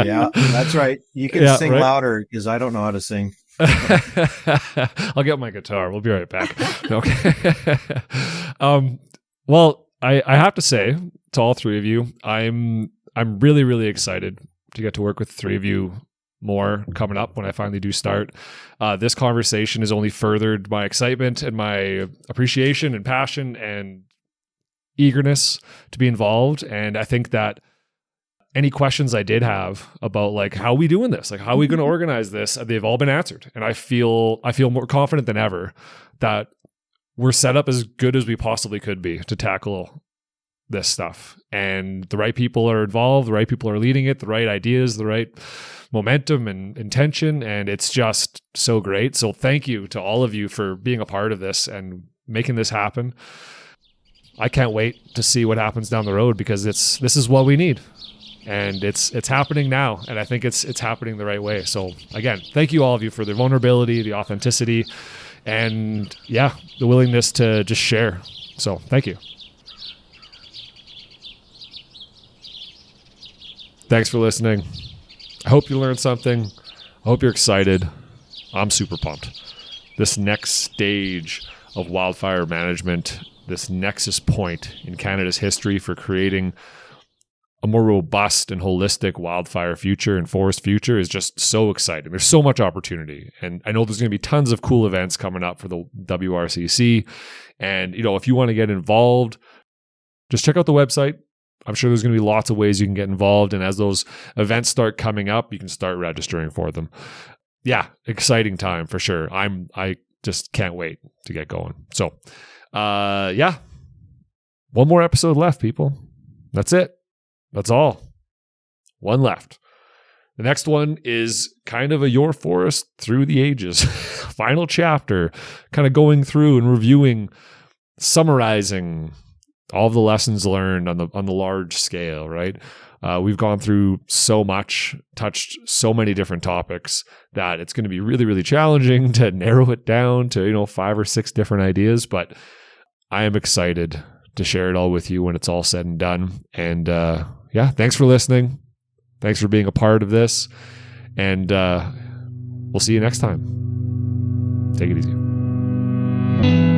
Speaker 4: Yeah, that's right. You can sing louder because I don't know how to sing.
Speaker 2: I'll get my guitar. We'll be right back. Okay. Well, I have to say to all three of you, I'm really, really excited to get to work with the three of you more coming up when I finally do start. This conversation has only furthered my excitement and my appreciation and passion and eagerness to be involved. And I think that any questions I did have about like, how are we doing this? Like, how are we going to organize this? They've all been answered. And I feel more confident than ever that we're set up as good as we possibly could be to tackle this stuff. And the right people are involved, the right people are leading it, the right ideas, the right momentum and intention. And it's just so great. So thank you to all of you for being a part of this and making this happen. I can't wait to see what happens down the road, because this is what we need. And it's happening now. And I think it's happening the right way. So again, thank you all of you for the vulnerability, the authenticity, and the willingness to just share. So thank you. Thanks for listening. I hope you learned something. I hope you're excited. I'm super pumped. This next stage of wildfire management, this nexus point in Canada's history for creating a more robust and holistic wildfire future and forest future, is just so exciting. There's so much opportunity. And I know there's going to be tons of cool events coming up for the WRCC. And, if you want to get involved, just check out the website. I'm sure there's going to be lots of ways you can get involved. And as those events start coming up, you can start registering for them. Yeah, exciting time for sure. I just can't wait to get going. So, one more episode left, people. That's it. That's all. One left. The next one is kind of a Your Forest Through the Ages final chapter, kind of going through and reviewing, summarizing all of the lessons learned on the large scale, right? We've gone through so much, touched so many different topics that it's going to be really, really challenging to narrow it down to, 5 or 6 different ideas. But I am excited to share it all with you when it's all said and done. And thanks for listening. Thanks for being a part of this. And we'll see you next time. Take it easy.